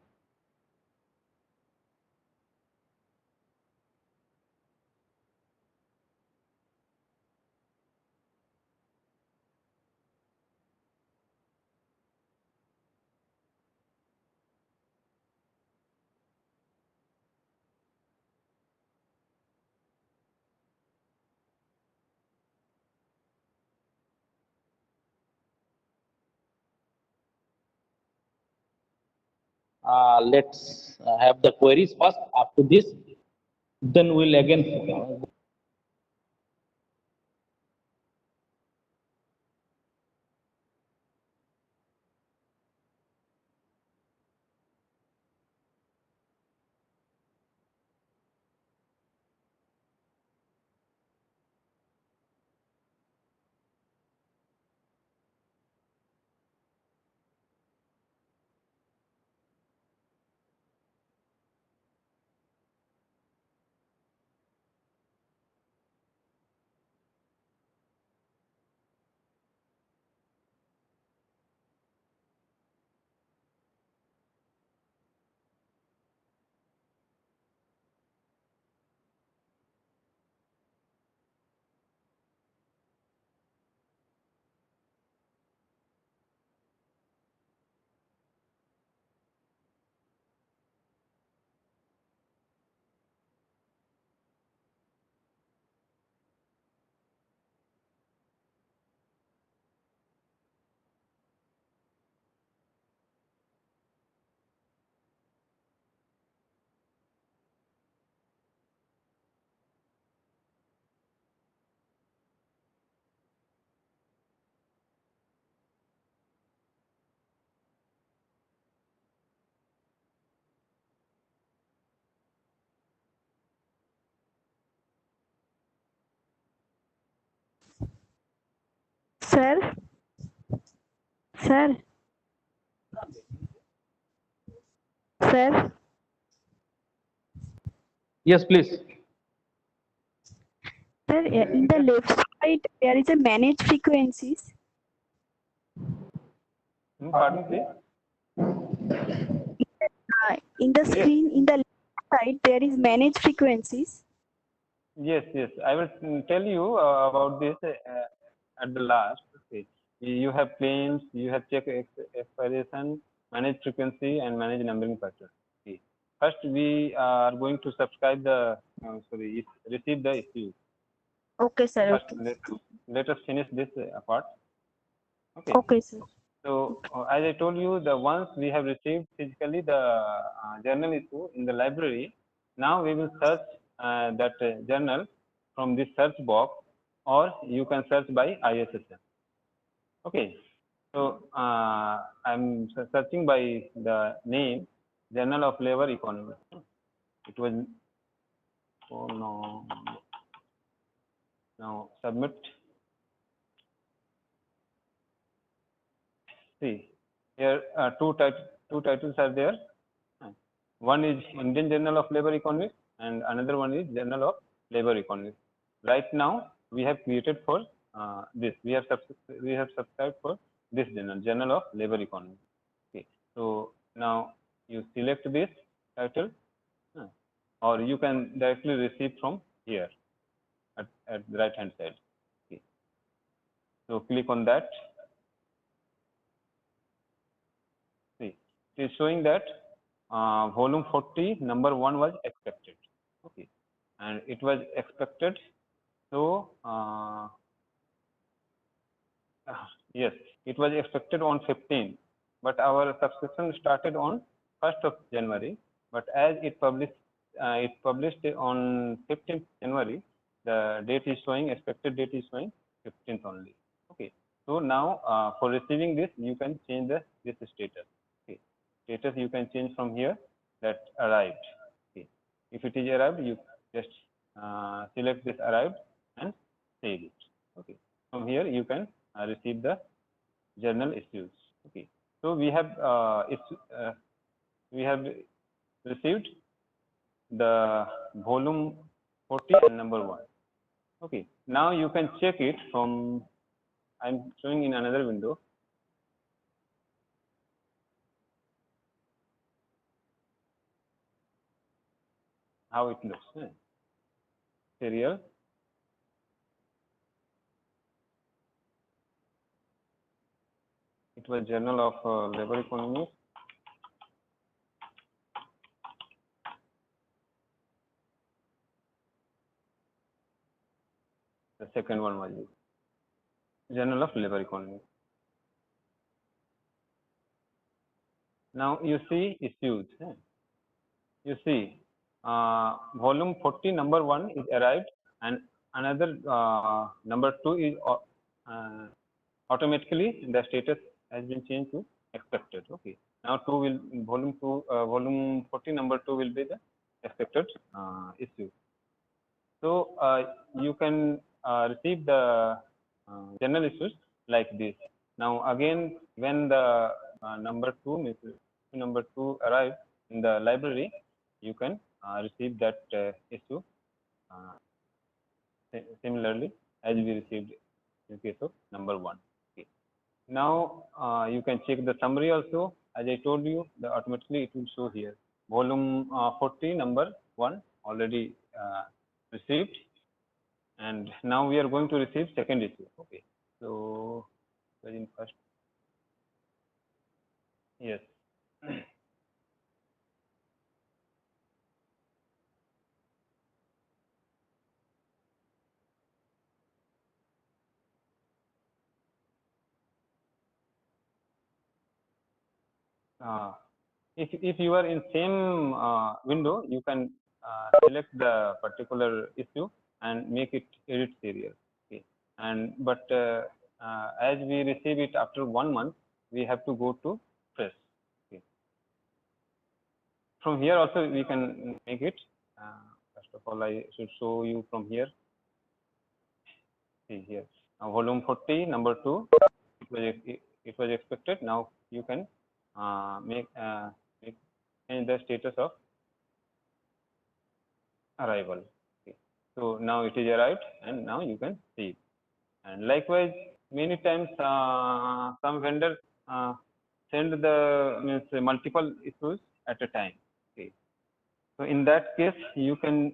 let's have the queries first. After this, then we'll again Sir, sir, sir, Yes, please. sir, in the left side there is a manage frequencies. Pardon, please. In the Yes. screen in the left side there is manage frequencies. Yes, yes. I will tell you about this at the last. Okay. You have claims, you have check expiration, manage frequency, and manage numbering pattern. Okay. First, we are going to subscribe the receive the issue. Okay, sir. First, Okay. let us finish this part. Okay. Okay, sir. So, as I told you, the once we have received physically the journal issue in the library, now we will search that journal from this search box, or you can search by ISSN. Okay. So, I'm searching by the name Journal of Labor Economy. It was, oh no, now submit. See, here two titles are there. One is Indian Journal of Labor Economics and another one is Journal of Labor Economics. Right now, we have created for this. We have subscribed for this Journal of Labor Economics. Okay. So now you select this title, or you can directly receive from here at the right hand side. Okay. So click on that. See, it is showing that volume 40 number 1 was expected. Okay, and it was expected. So yes, it was expected on 15, but our subscription started on 1st of January. But as it published on 15th January, the date is showing, expected date is showing 15th only. Okay, so now for receiving this, you can change this status. Okay, status you can change from here, that arrived. Okay, if it is arrived, you just select this arrived and save it. Okay, from here you can receive the journal issues. Okay, so we have received the volume 40 and number 1. Okay, now you can check it from, I'm showing in another window. How it looks. Serial. It was Journal of Labor Economics. The second one was Journal of Labor Economics. Now you see issues. You see volume 40 number 1 is arrived, and another number 2 is automatically the status has been changed to expected. Okay, now volume 40 number 2 will be the expected issue. So you can receive the journal issues like this. Now again, when the number 2 arrives in the library, you can receive that issue similarly as we received in case of number 1. Okay. Now you can check the summary also. As I told you, automatically it will show here. Volume 40 number 1 already received, and now we are going to receive second issue. Okay, so in first, yes. If you are in same window, you can select the particular issue and make it edit serial. Okay, and but as we receive it after 1 month, we have to go to press. Okay. From here also we can make it. First of all, I should show you from here. See here. volume 40 number 2, it was expected. Now you can change the status of arrival. Okay. So now it is arrived, and now you can see it. And likewise, many times some vendors send the multiple issues at a time. Okay. So in that case, you can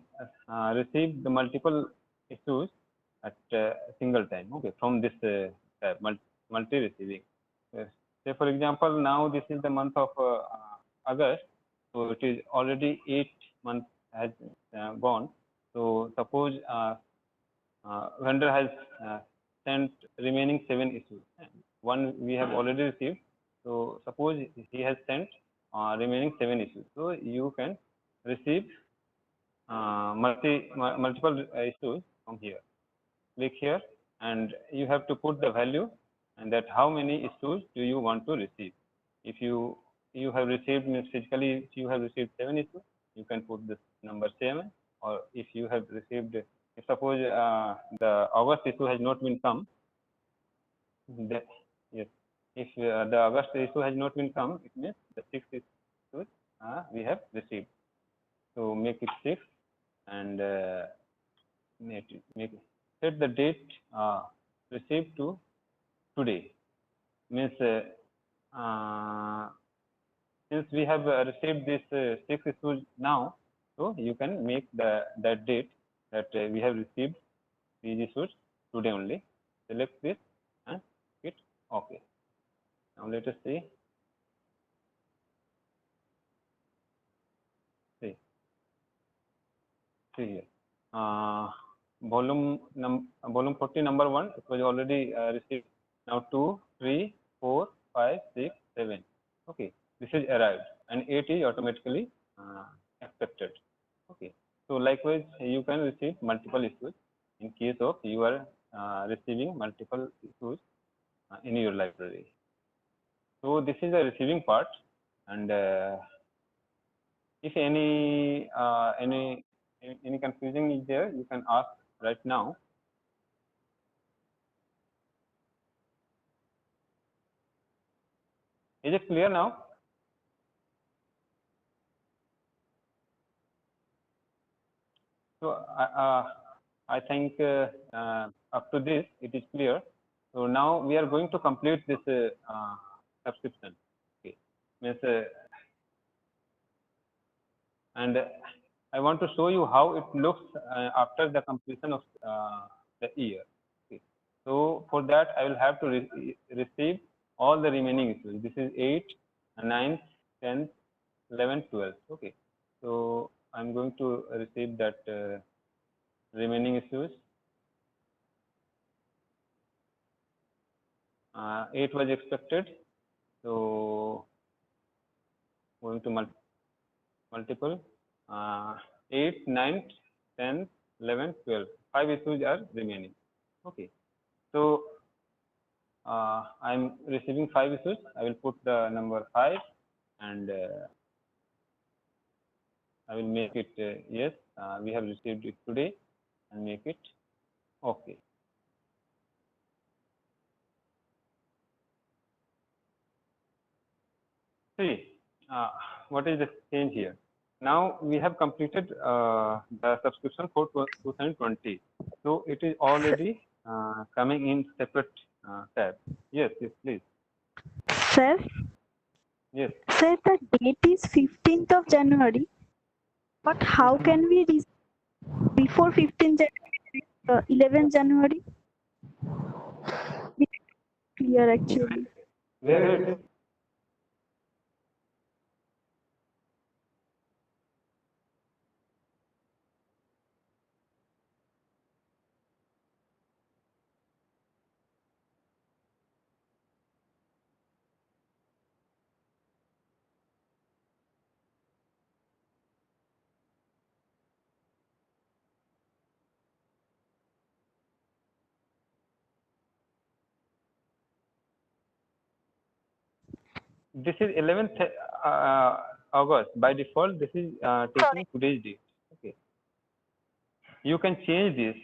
receive the multiple issues at a single time. Okay, from this tab, multi-receiving. Say for example, now this is the month of August, so it is already 8 months has gone. So suppose vendor has sent remaining 7 issues. One we have already received. So suppose he has sent remaining 7 issues. So you can receive multiple issues from here. Click here, and you have to put the value, and that how many issues do you want to receive. If you have received, means physically if you have received 7 issues, you can put this number 7. Or if you have received, if suppose the August issue has not been come, yes, if the August issue has not been come, it means the 6 issues we have received. So make it 6, and set the date received to today. Means since we have received this 6 issues now, so you can make that date that we have received these issues today only. Select this and hit OK. Now let us see. See here. Volume 40 number 1, it was already received. Now 2, 3, 4, 5, 6, 7. Okay, this is arrived, and 8 is automatically accepted. Okay, so likewise you can receive multiple issues in case of you are receiving multiple issues in your library. So this is the receiving part, and if any confusion is there, you can ask right now. Is it clear now? So I think up to this it is clear. So now we are going to complete this subscription. Okay, means and I want to show you how it looks after the completion of the year. Okay. So for that, I will have to receive all the remaining issues. This is 8, 9, 10, 11, 12. Okay. So I'm going to receive that remaining issues. 8 was expected. So going to multiple 8, 9, 10, 11, 12. 5 issues are remaining. Okay. So I'm receiving 5 issues. I will put the number 5, and I will make it yes. We have received it today, and make it okay. See, what is the change here? Now we have completed the subscription for 2020. So it is already coming in separate tab. Yes, yes, please. Sir, Yes. sir, the date is 15th of January, but how can we before 15th January, 11th January? Clear actually. Where it is? This is 11th August. By default, this is taking today's date. Okay. You can change this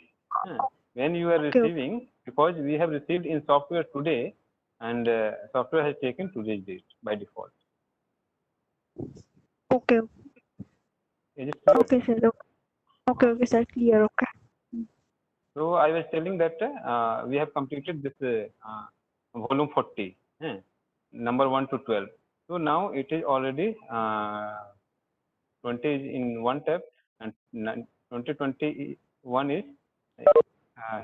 when you are receiving because we have received in software today, and software has taken today's date by default. Okay. Is it clear? Okay, sir. Okay, sir. Clear. Okay. So I was telling that we have completed this volume 40, number 1 to 12. So now it is already 20 is in one tab, and 2021 is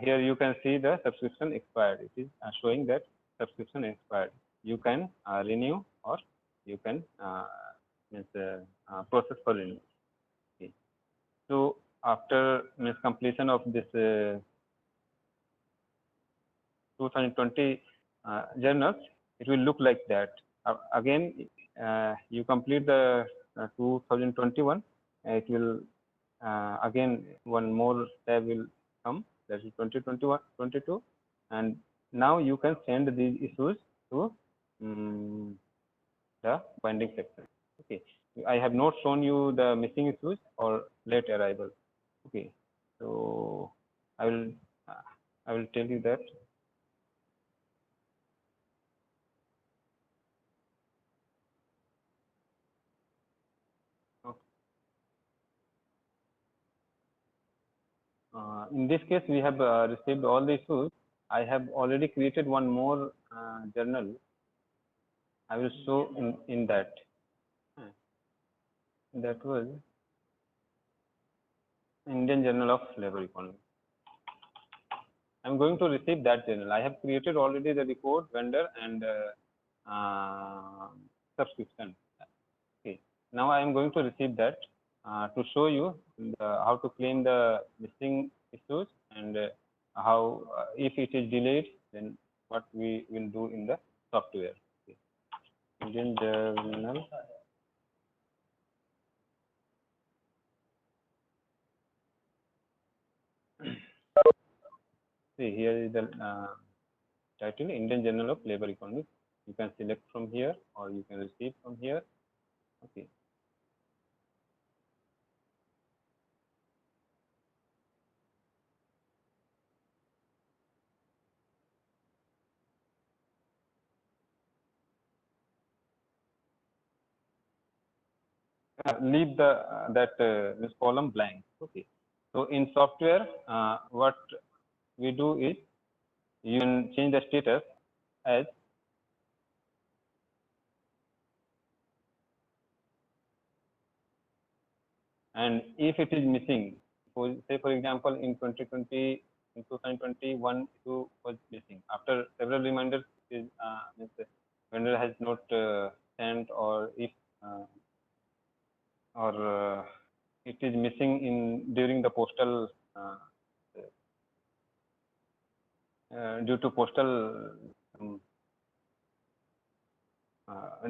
here. You can see the subscription expired. It is showing that subscription expired. You can renew, or you can process for renew. Okay. So after completion of this 2020 journals, it will look like that. Again, you complete the 2021, it will again one more tab will come, that is 2021, 22, and now you can send these issues to the binding section. Okay, I have not shown you the missing issues or late arrival. Okay, so I will tell you that. In this case, we have received all the issues. I have already created one more journal. I will show in that. That was Indian Journal of Labor Economy. I am going to receive that journal. I have created already the record, vendor, and subscription. Okay. Now I am going to receive that to show you how to claim the missing issues, and how if it is delayed, then what we will do in the software. Okay. Indian Journal. See, here is the title, Indian Journal of Labor Economics. You can select from here, or you can receive from here. Okay. Leave the this column blank. Okay. So in software, what we do is you can change the status as and if it is missing, say for example in 2020, in 2021 it was missing. After several reminders, is the vendor has not sent, or if it is missing in during the postal due to postal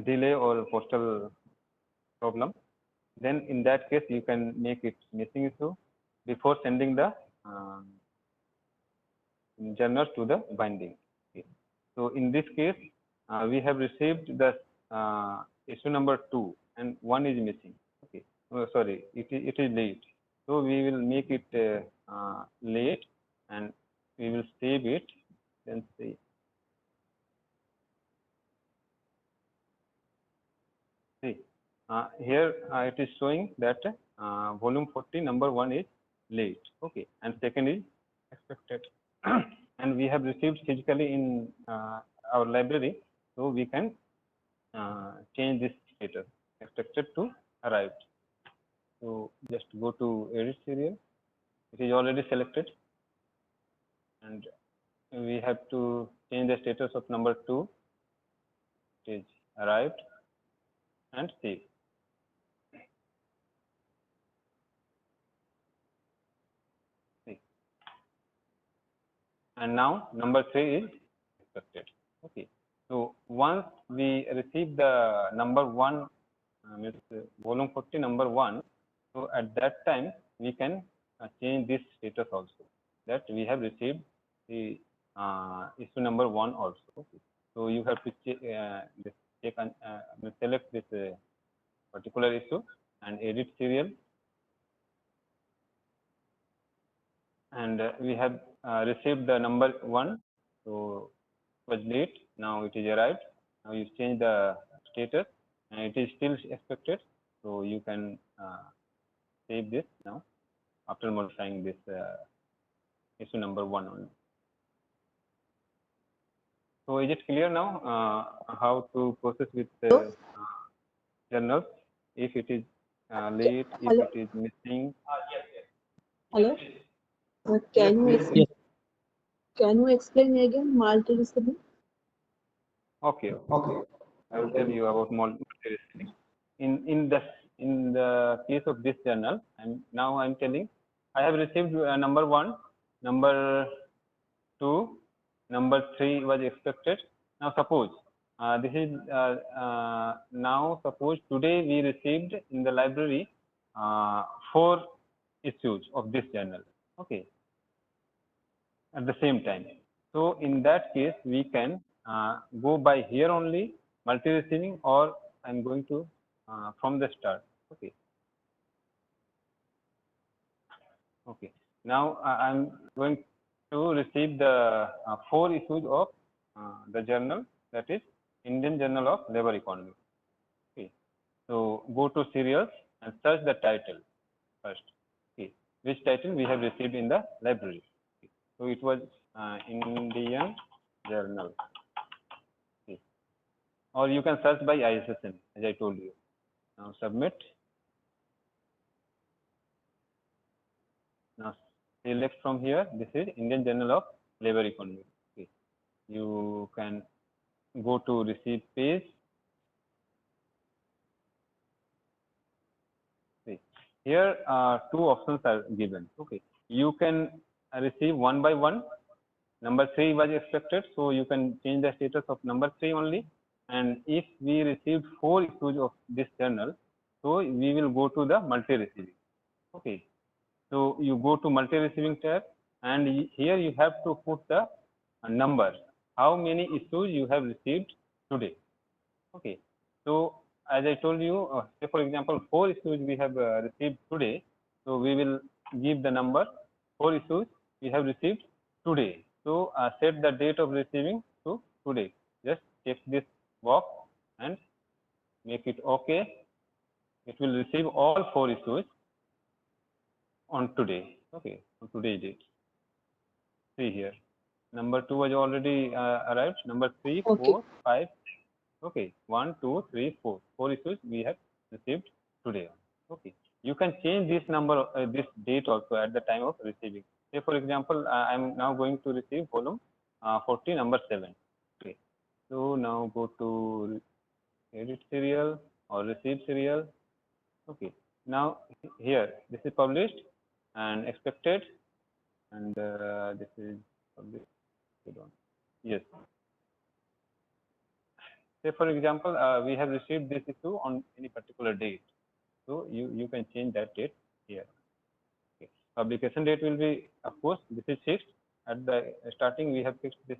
delay or postal problem, then in that case you can make it missing issue before sending the journals to the binding. Okay. So in this case, we have received the issue number 2 and 1 is missing. Okay, sorry, it is late. So we will make it late, and we will save it. Then say here it is showing that volume 40 number 1 is late. Okay, and second is expected. And we have received physically in our library, so we can change this status, expected to arrived. So just go to edit serial. It is already selected, and we have to change the status of number 2. It is arrived, and save. And now number 3 is expected. Okay. So once we receive the number 1, means volume 40 number 1, so at that time we can change this status also, that we have received the issue number 1 also. Okay. So you have to check and select this particular issue and edit serial, and we have received the number 1 So it was late. Now it is arrived. Now you change the status, and it is still expected. So you can save this now after modifying this issue number 1 only. So is it clear now how to process with journals if it is late, if Hello. it is missing? Hello. Yes, please. Yes. Can you explain again multi-listening? Okay. I will tell you about multi-listening. In the case of this journal, I'm telling I have received number 1, number 2, number 3 was expected. Now suppose this is now suppose today we received in the library 4 issues of this journal. Okay, at the same time. So in that case, we can go by here only multi-receiving, or I'm going to from the start. Okay. Okay. Now I'm going to receive the 4 issues of the journal, that is Indian Journal of Labor Economics. Okay. So go to serials and search the title first. Okay. Which title we have received in the library. Okay. So it was Indian Journal. Okay. Or you can search by ISSN, as I told you. Now submit. Now select from here. This is Indian Journal of Labor Economics. Okay. You can go to receive page. Okay. Here 2 options are given. Okay. You can receive one by one. Number 3 was expected, so you can change the status of number 3 only. And if we received 4 issues of this journal, so we will go to the multi-receiving. Okay. So you go to multi-receiving tab, and here you have to put the number. How many issues you have received today? Okay. So as I told you, say for example, 4 issues we have received today. So we will give the number 4 issues we have received today. So set the date of receiving to today. Just check this box and make it okay. It will receive all 4 issues on today. Okay, on today's date. See here. Number 2 was already arrived. Number 3, Okay. 4, 5. Okay, 1, 2, 3, 4. 4 issues we have received today. Okay, you can change this number, this date also at the time of receiving. Say for example, I am now going to receive volume 40, number 7. Okay, so now go to edit serial or receive serial. Okay, now here this is published and expected, and this is published. Yes. Say for example, we have received this issue on any particular date. So you can change that date here. Okay. Publication date will be, of course, this is fixed. At the starting, we have fixed this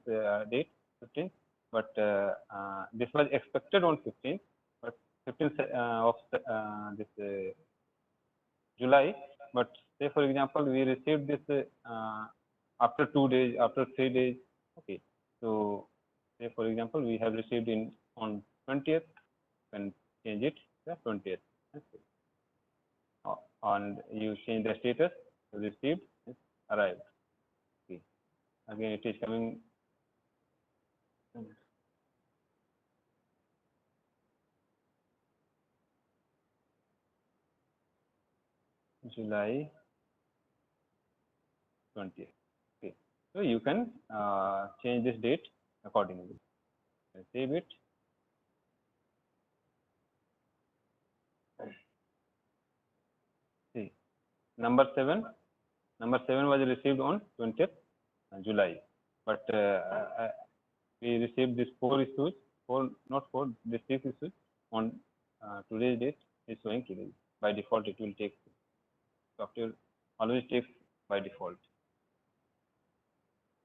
date 15th, but this was expected on 15th, but 15th of this July. But say for example, we received this after 2 days, after 3 days. Okay. So say for example, we have received in on 20th, can change it the 20th. Okay. And you change the status, received, arrived. Okay. Again, it is coming. July 20th. Okay. So you can change this date accordingly. Save it. See, number 7. Number 7 was received on 20th July, but we received this 4 issues, 4 not 4, this 6 issues on today's date is showing today. By default, it will take. Software always takes by default.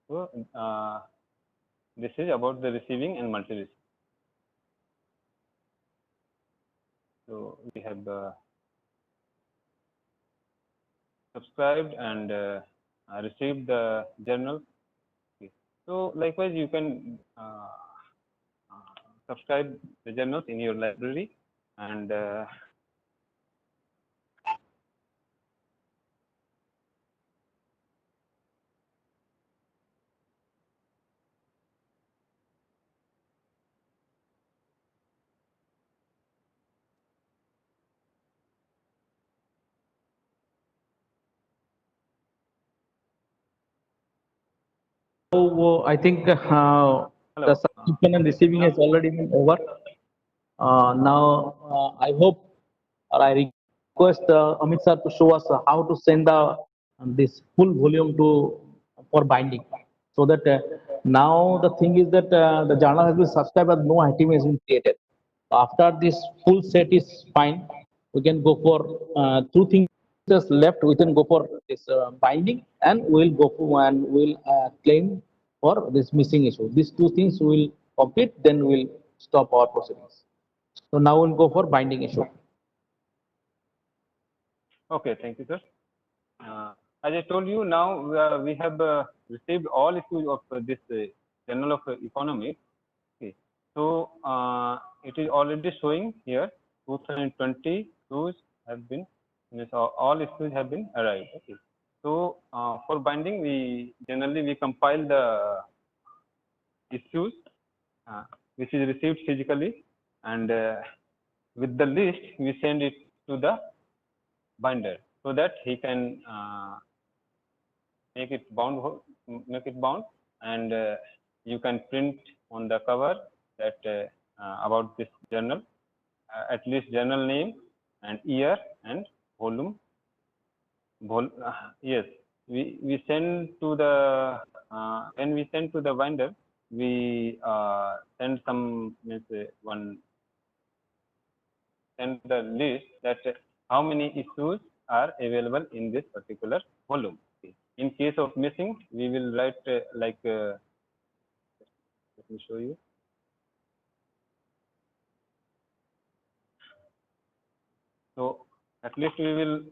So this is about the receiving and multi-receiving. So we have subscribed and received the journal. Okay. So likewise, you can subscribe the journals in your library, and So I think the hello. subscription and receiving has already been over. Now I hope or I request Amit sir to show us how to send this full volume to for binding, so that now the thing is that the journal has been subscribed but no item has been created. After this full set is fine, we can go for two things just left. We can go for this binding, and we'll go for and we'll claim for this missing issue. These two things will complete, then we'll stop our proceedings. So now we'll go for binding issue. Okay, thank you, sir. As I told you, now we have received all issues of this Journal of Economics. Okay, so it is already showing here 2020 issues have been, means all issues have been arrived. Okay, so for binding, we generally compile the issues which is received physically, and with the list we send it to the binder so that he can make it bound, and you can print on the cover that about this journal, at least journal name and year and volume. Yes, we send to the when we send to the binder, we send some, means send the list that how many issues are available in this particular volume. Okay. In case of missing, we will write let me show you. So at least we will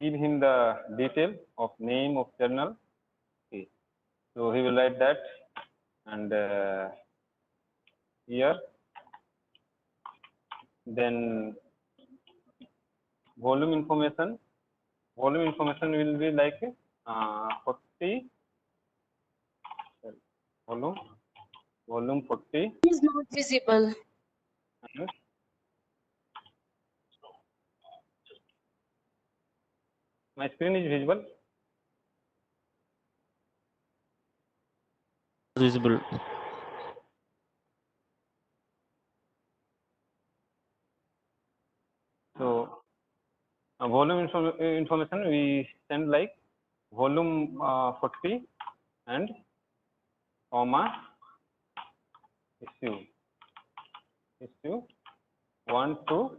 give him the detail of name of journal. Okay. So he will write that, and here, then volume information. Volume information will be like 40 volume 40. Is not visible. And my screen is visible. Visible. So volume information we send like volume 40 and comma issue 1 to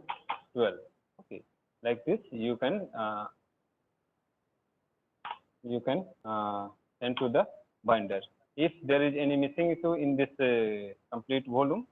12. Okay, like this you can send to the binder. If there is any missing issue in this complete volume,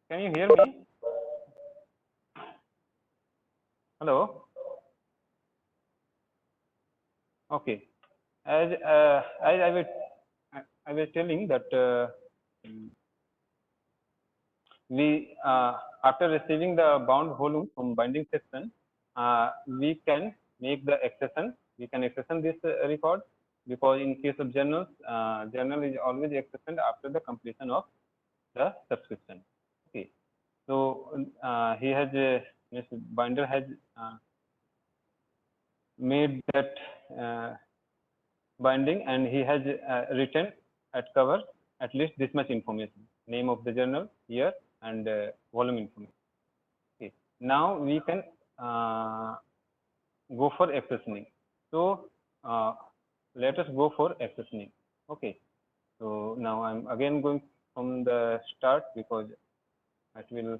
can you hear me? Hello. Okay. As I was telling that we after receiving the bound volume from binding section, we can make the accession. We can accession this record, because in case of journals, journal is always accessioned after the completion of the subscription. Okay, so he has Mr. Binder has made that binding, and he has written at cover at least this much information: name of the journal, year, and volume information. Okay, now we can go for accessioning. So let us go for accessioning. Okay, so now I'm again going from the start, because it will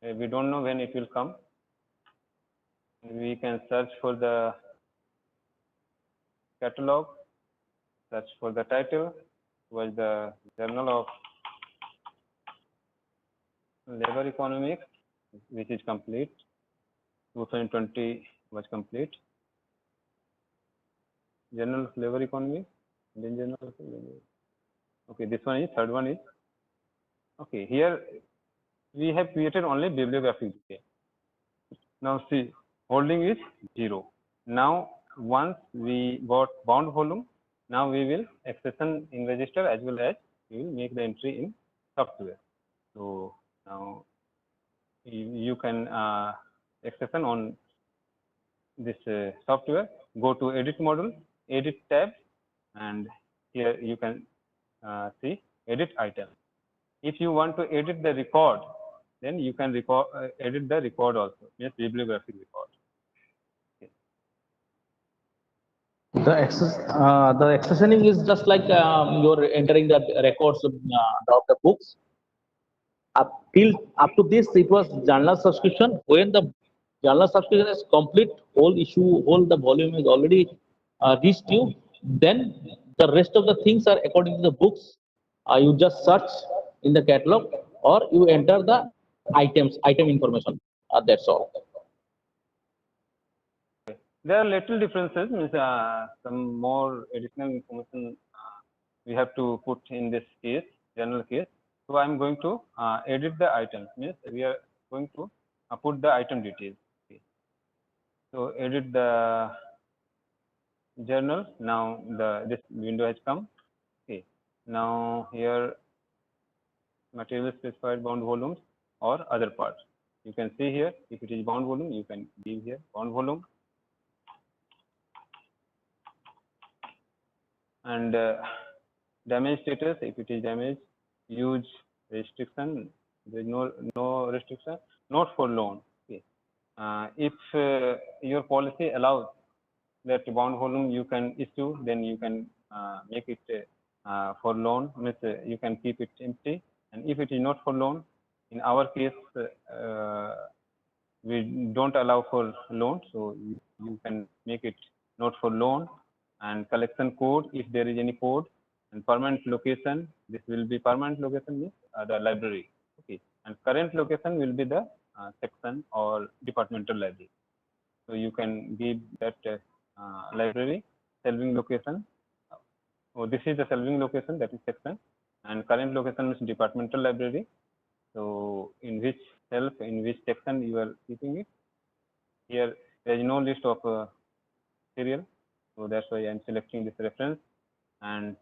we don't know when it will come. We can search for the catalog, search for the title, was the Journal of Labor Economics, which is complete. 2020 was complete. Journal of Labor Economics, Indian Journal of Labor. Okay, this one is, third one is. Okay, here we have created only bibliographic detail. Now see, holding is 0. Now once we got bound volume, now we will accession in register, as well as we will make the entry in software. So now you can accession on this software. Go to edit module, edit tab, and here you can see edit item. If you want to edit the record, then you can edit the record also, yes, bibliographic record. Okay. The accessioning is just like you're entering the records of the books. Up to this, it was journal subscription. When the journal subscription is complete, whole issue, whole the volume is already reached you, then the rest of the things are according to the books. You just search in the catalog, or you enter the item information. That's all. There are little differences, means some more additional information we have to put in this case, general case. So I'm going to edit the items, means we are going to put the item details. Okay. So edit the journal. Now this window has come. Okay. Now here material specified bound volumes or other parts. You can see here, if it is bound volume, you can give here bound volume. And damage status, if it is damage, use restriction, there is no restriction, not for loan. Okay. If your policy allows that bound volume you can issue, then you can make it for loan, means you can keep it empty. And if it is not for loan, in our case we don't allow for loan, so you can make it not for loan. And collection code, if there is any code, and permanent location, this will be permanent location, means the library. Okay, and current location will be the section or departmental library. So you can give that library shelving location. Oh, this is the shelving location, that is section, and current location is departmental library. So in which shelf, in which section you are keeping it. Here there is no list of serial, so that's why I'm selecting this reference. And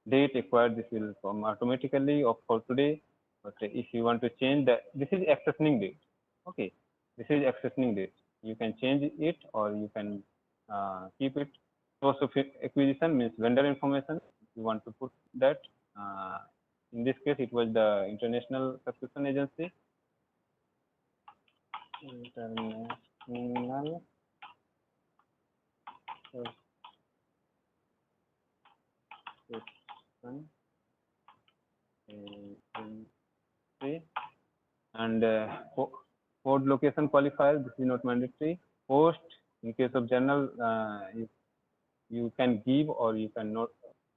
date acquired, this will come automatically of for today. But if you want to change that, this is accessioning date. Okay, this is accessioning date. You can change it, or you can keep it. Source of acquisition means vendor information. You want to put that. In this case, it was the International Subscription Agency. International Subscription Agency. And code location qualifier, this is not mandatory. Post, in case of journal, you can give, or you can not.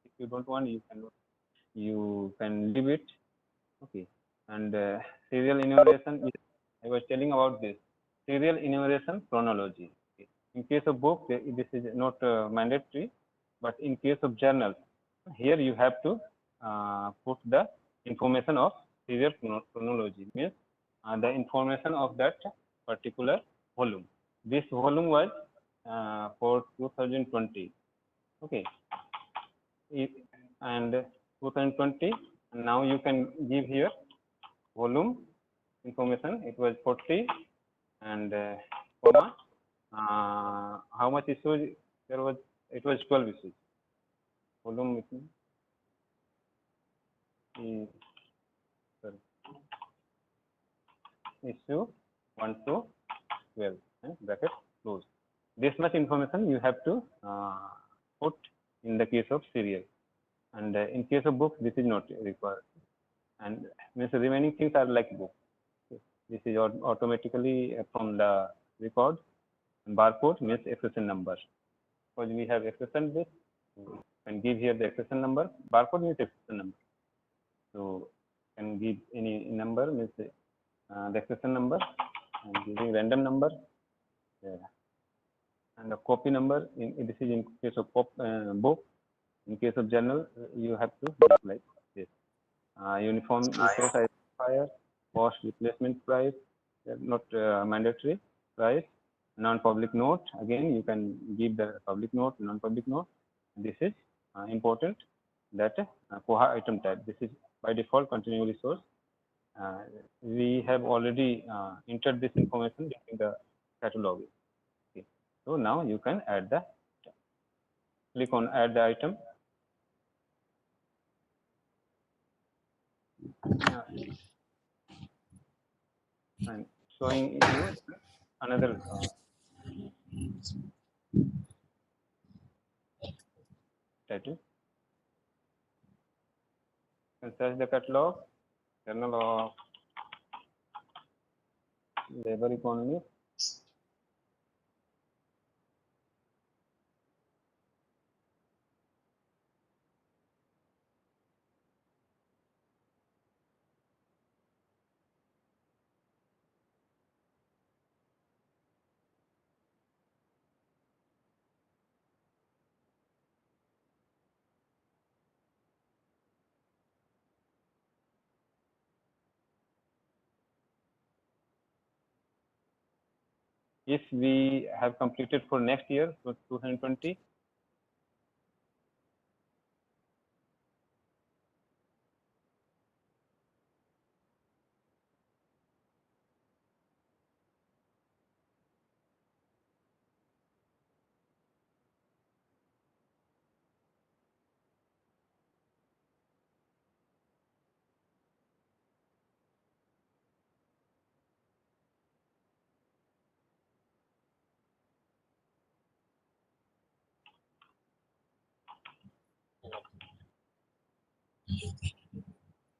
If you don't want, you cannot. You can leave it. Okay. And serial enumeration, I was telling about this serial enumeration chronology. Okay. In case of book, this is not mandatory, but in case of journal, here you have to put the information of serial chronology, means the information of that particular volume. This volume was for 2020. Okay, and 2020. Now you can give here volume information. It was 40 and comma. How much issues there was? It was 12 issues. Volume sorry, issue 1 to 12 and bracket close. This much information you have to put in the case of serial, and in case of book this is not required, and means the remaining things are like book. This is automatically from the record. Barcode means accession number, because we have accession this, you can give here the accession number. Barcode means accession number, so can give any number, means the accession number, and giving random number. Yeah. And the copy number, this is in case of book. In case of journal, you have to make like this. Uniform price identifier, cost replacement price, not mandatory price. Non-public note, again you can give the public note, non-public note. This is important, that Koha item type. This is by default continuous resource. We have already entered this information in the catalog. Okay. So now you can add the, click on add the item. And showing you another title. And search the catalog, journal of labor economy. If we have completed for next year, so 2020,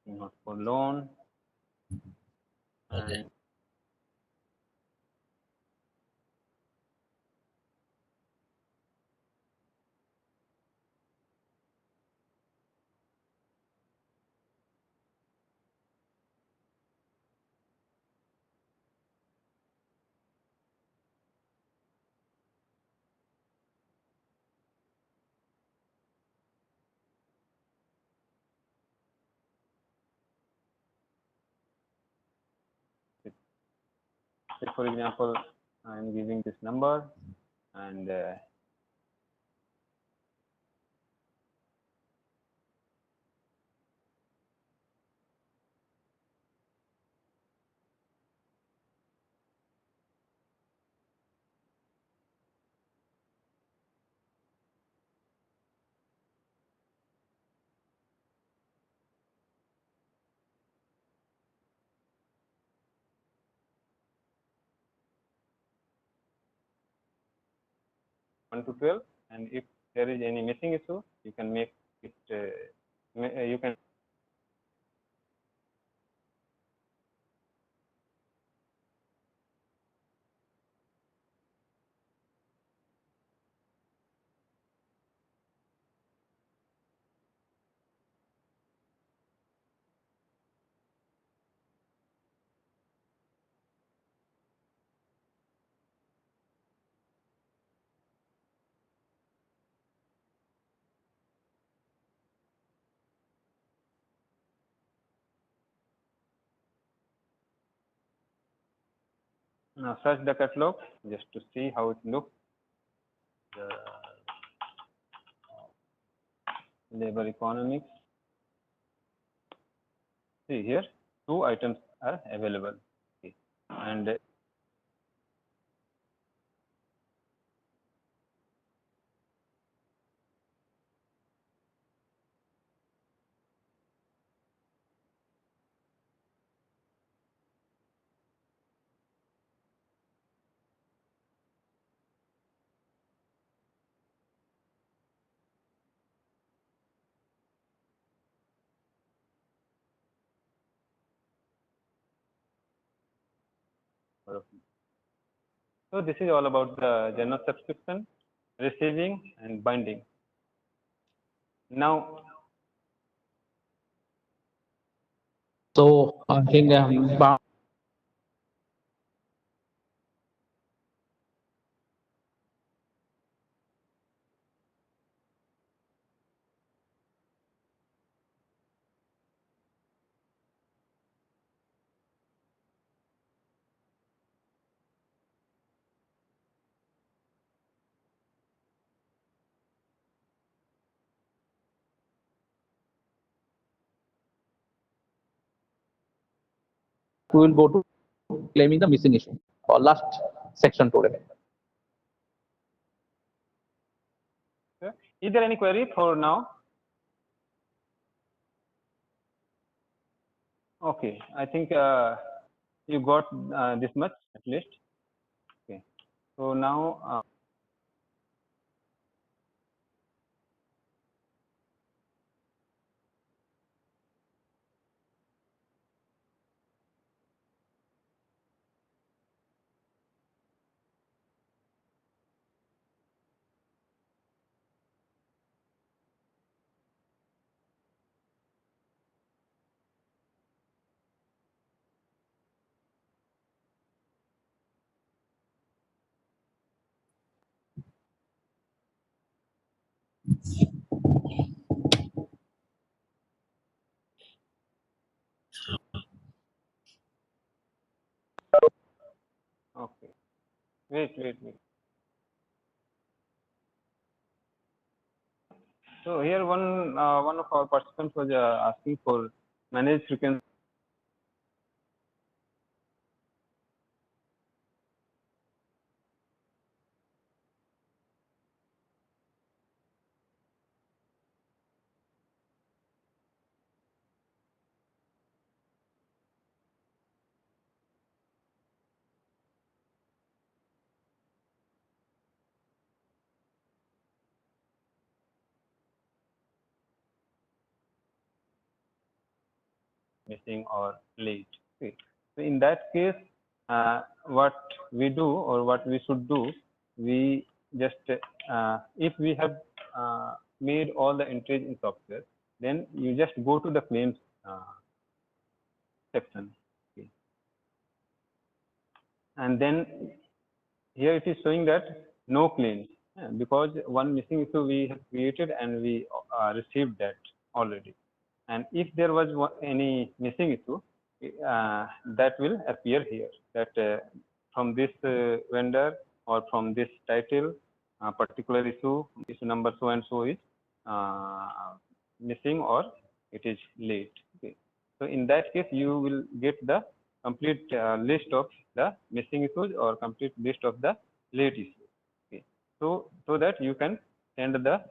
not for loan, and say for example, I am giving this number, and one to 12, and if there is any missing issue, you can make it. You can now search the catalog just to see how it looks. labor economics. See here, two items are available. Okay. And so this is all about the general subscription, receiving and binding. Now, So I think we will go to claiming the missing issue or last section today. is there any query for now? Okay, I think you got this much at least. Okay, so now okay, wait. So here one of our participants was asking for managed frequency. Missing or late. Okay. So in that case, what we do or what we should do, we just if we have made all the entries in software, then you just go to the claims section. Okay. And then here it is showing that no claims because one missing issue we have created and we received that already. And if there was any missing issue, that will appear here that from this vendor or from this title, particular issue number so and so is missing or it is late. Okay. So in that case, you will get the complete list of the missing issues or complete list of the late issues. Okay. So that you can send the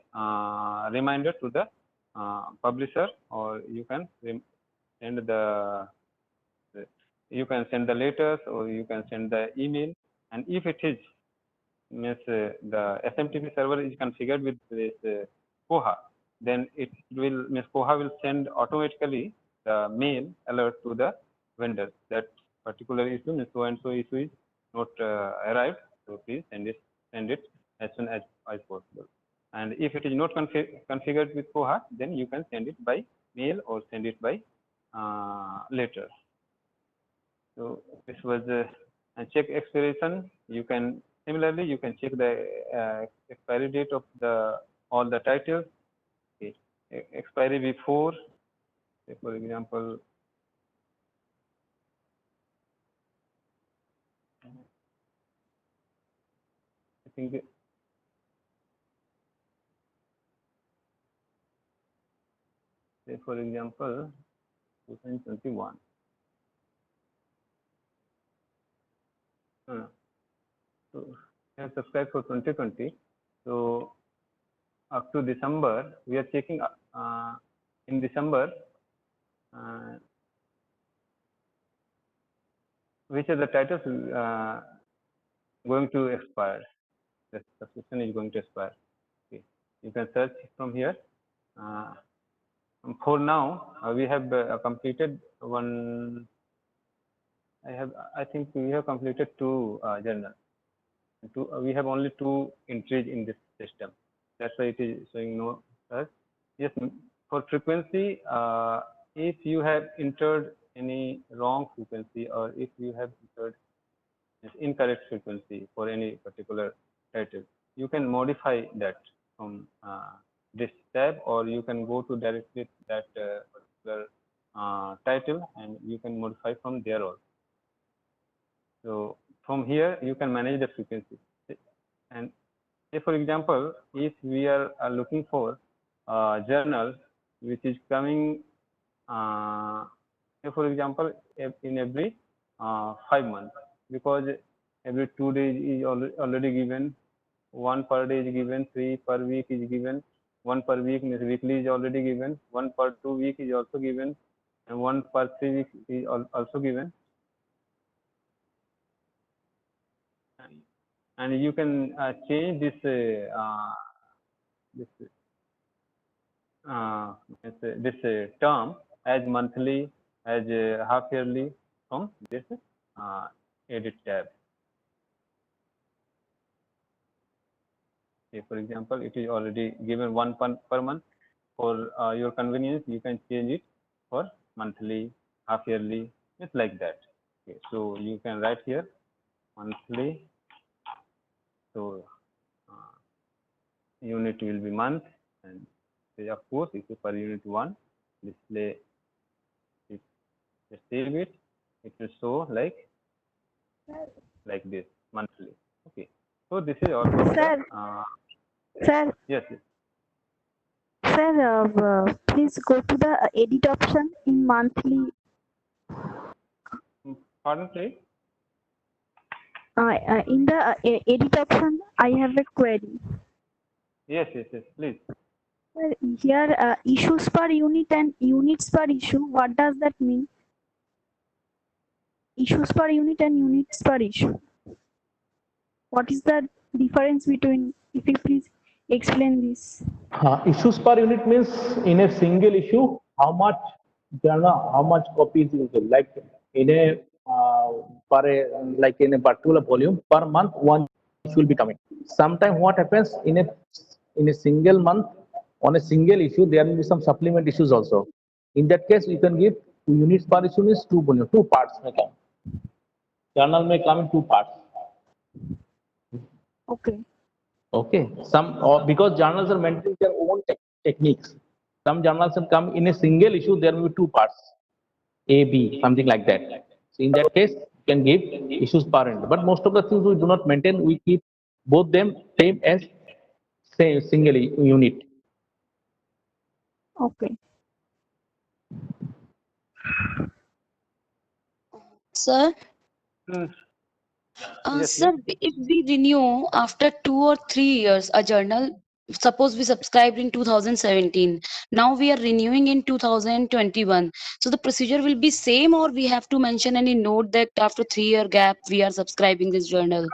reminder to the publisher, or you can send the letters, or you can send the email. And if it is means the SMTP server is configured with this Koha, then it will means Koha will send automatically the mail alert to the vendor that particular issue means so and so issue is not arrived, so please send it as soon as possible. And if it is not configured with Koha, then you can send it by mail or send it by letter. So this was and check expiration. You can similarly you can check the expiry date of the all the titles. Okay. Expiry before, say for example, I think say for example 2021. So we have subscribed for 2020. So up to December, we are checking in December which are the titles going to expire. The subscription is going to expire. Okay. You can search from here. For now, we have completed one. I think we have completed two journals. We have only two entries in this system. That's why it is showing no search. Yes, for frequency, if you have entered any wrong frequency or if you have entered incorrect frequency for any particular title, you can modify that from this tab, or you can go to directly that particular title and you can modify from there also. So from here you can manage the frequency. And say for example, if we are looking for journal which is coming, say for example, in every 5 months, because every 2 days is already given, 1 per day is given, 3 per week is given, 1 per week means weekly is already given, 1 per 2 week is also given, and 1 per 3 weeks is also given. And you can change this term as monthly, as half yearly from this edit tab. Say for example, it is already given 1 per month. For your convenience, you can change it for monthly, half yearly. It's like that. Okay, so you can write here monthly. So unit will be month, and say of course if you per unit 1 display it, save it, it will show like this monthly. Okay, so this is all about Sir. the Sir, yes. sir, please go to the edit option in monthly. Pardon, please. In the edit option, I have a query. Yes, please. Sir, here issues per unit and units per issue. What does that mean? Issues per unit and units per issue. What is the difference between? If you please explain this. Issues per unit means in a single issue, how much journal, how much copies you will, like in a like in a particular volume per month, one issue will be coming. Sometimes what happens in a single month, on a single issue, there will be some supplement issues also. In that case, you can give 2 units per issue means 2 volume, 2 parts may come. Journal may come in 2 parts. Okay. Okay, because journals are maintaining their own techniques. Some journals will come in a single issue, there will be 2 parts, A, B, something like that. So in that case, you can give issues per unit. But most of the things we do not maintain, we keep both them same as same single unit. Okay. Sir, Yes, sir, if we renew after 2 or 3 years a journal, suppose we subscribed in 2017, now we are renewing in 2021. So the procedure will be same, or we have to mention any note that after 3 year gap we are subscribing this journal?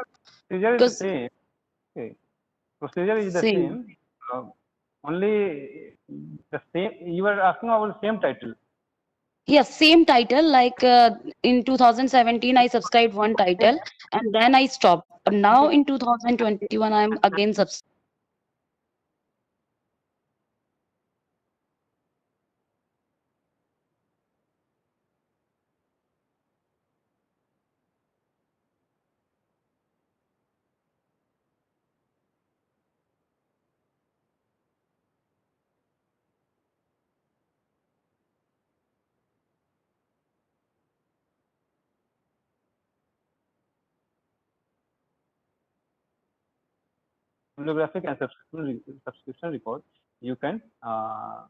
procedure is the Because same. Okay, procedure is the same. same. Only the same. You are asking about the same title. Yes, same title. Like in 2017, I subscribed one title and then I stopped. But now in 2021, I'm again subscribing. Bibliographic and subscription record, you can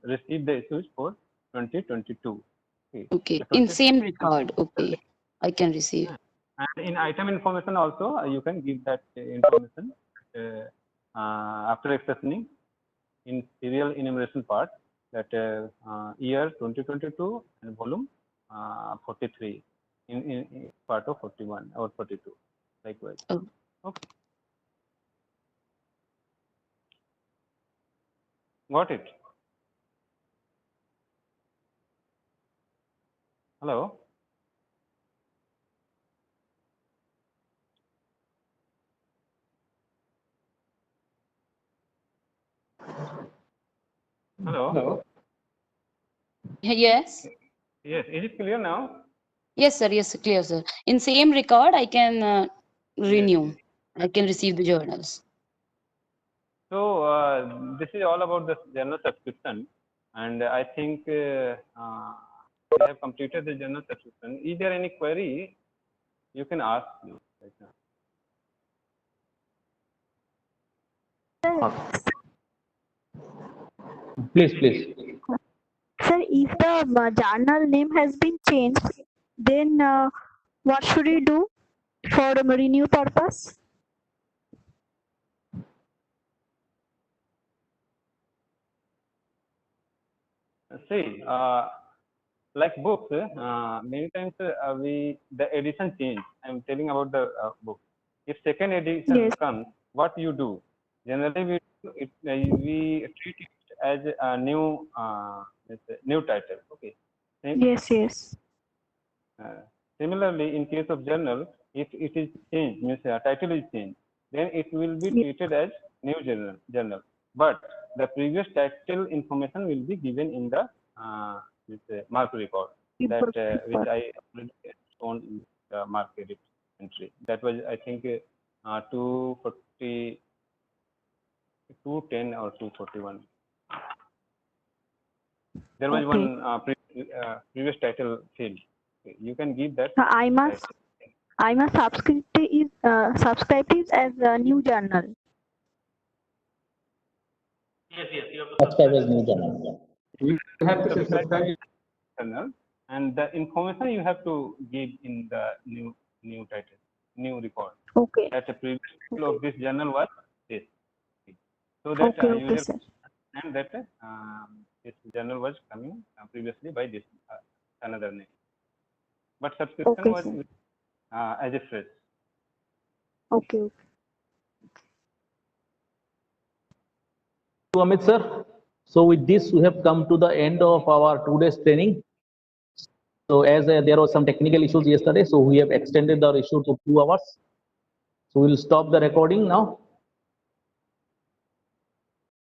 receive the issues for 2022. Okay. That In was same record. Okay. I can receive. and in item information also, you can give that information after accessing in serial enumeration part that year 2022 and volume 43 in part of 41 or 42 likewise. Oh. Okay. Got it? Hello? Hello? Yes. Yes, is it clear now? Yes, sir. Yes, clear, sir. In same record, I can renew. Yes. I can receive the journals. So this is all about the journal subscription, and I think we have completed the journal subscription. Is there any query you can ask me right now? Please, please. Sir, if the journal name has been changed, then what should we do for renew purpose? See, like books, many times the edition change. I'm telling about the book. If second edition Yes. comes, what you do? Generally, we treat it as a new new title. Okay. Yes, yes. Similarly, in case of journal, if it is changed, means title is changed, then it will be Yes. treated as new journal. But the previous title information will be given in the this, mark record that which I already shown in the mark edit entry. That was, I think, 240, 210 or 241. There was Okay. one previous title field. You can give that. I must subscribe it as a new journal. Yes, you have to Subscribe as new journal. You have to subscribe your channel, and the information you have to give in the new title, new record. Okay. That the previous title of this journal was this, so that Okay, okay, user sir. and that this journal was coming previously by this another name, but subscription Okay, was sir. as a phrase. Okay, okay. To Amit sir. So with this, we have come to the end of our 2 days training. So as there were some technical issues yesterday, so we have extended our issue to 2 hours. So we'll stop the recording now.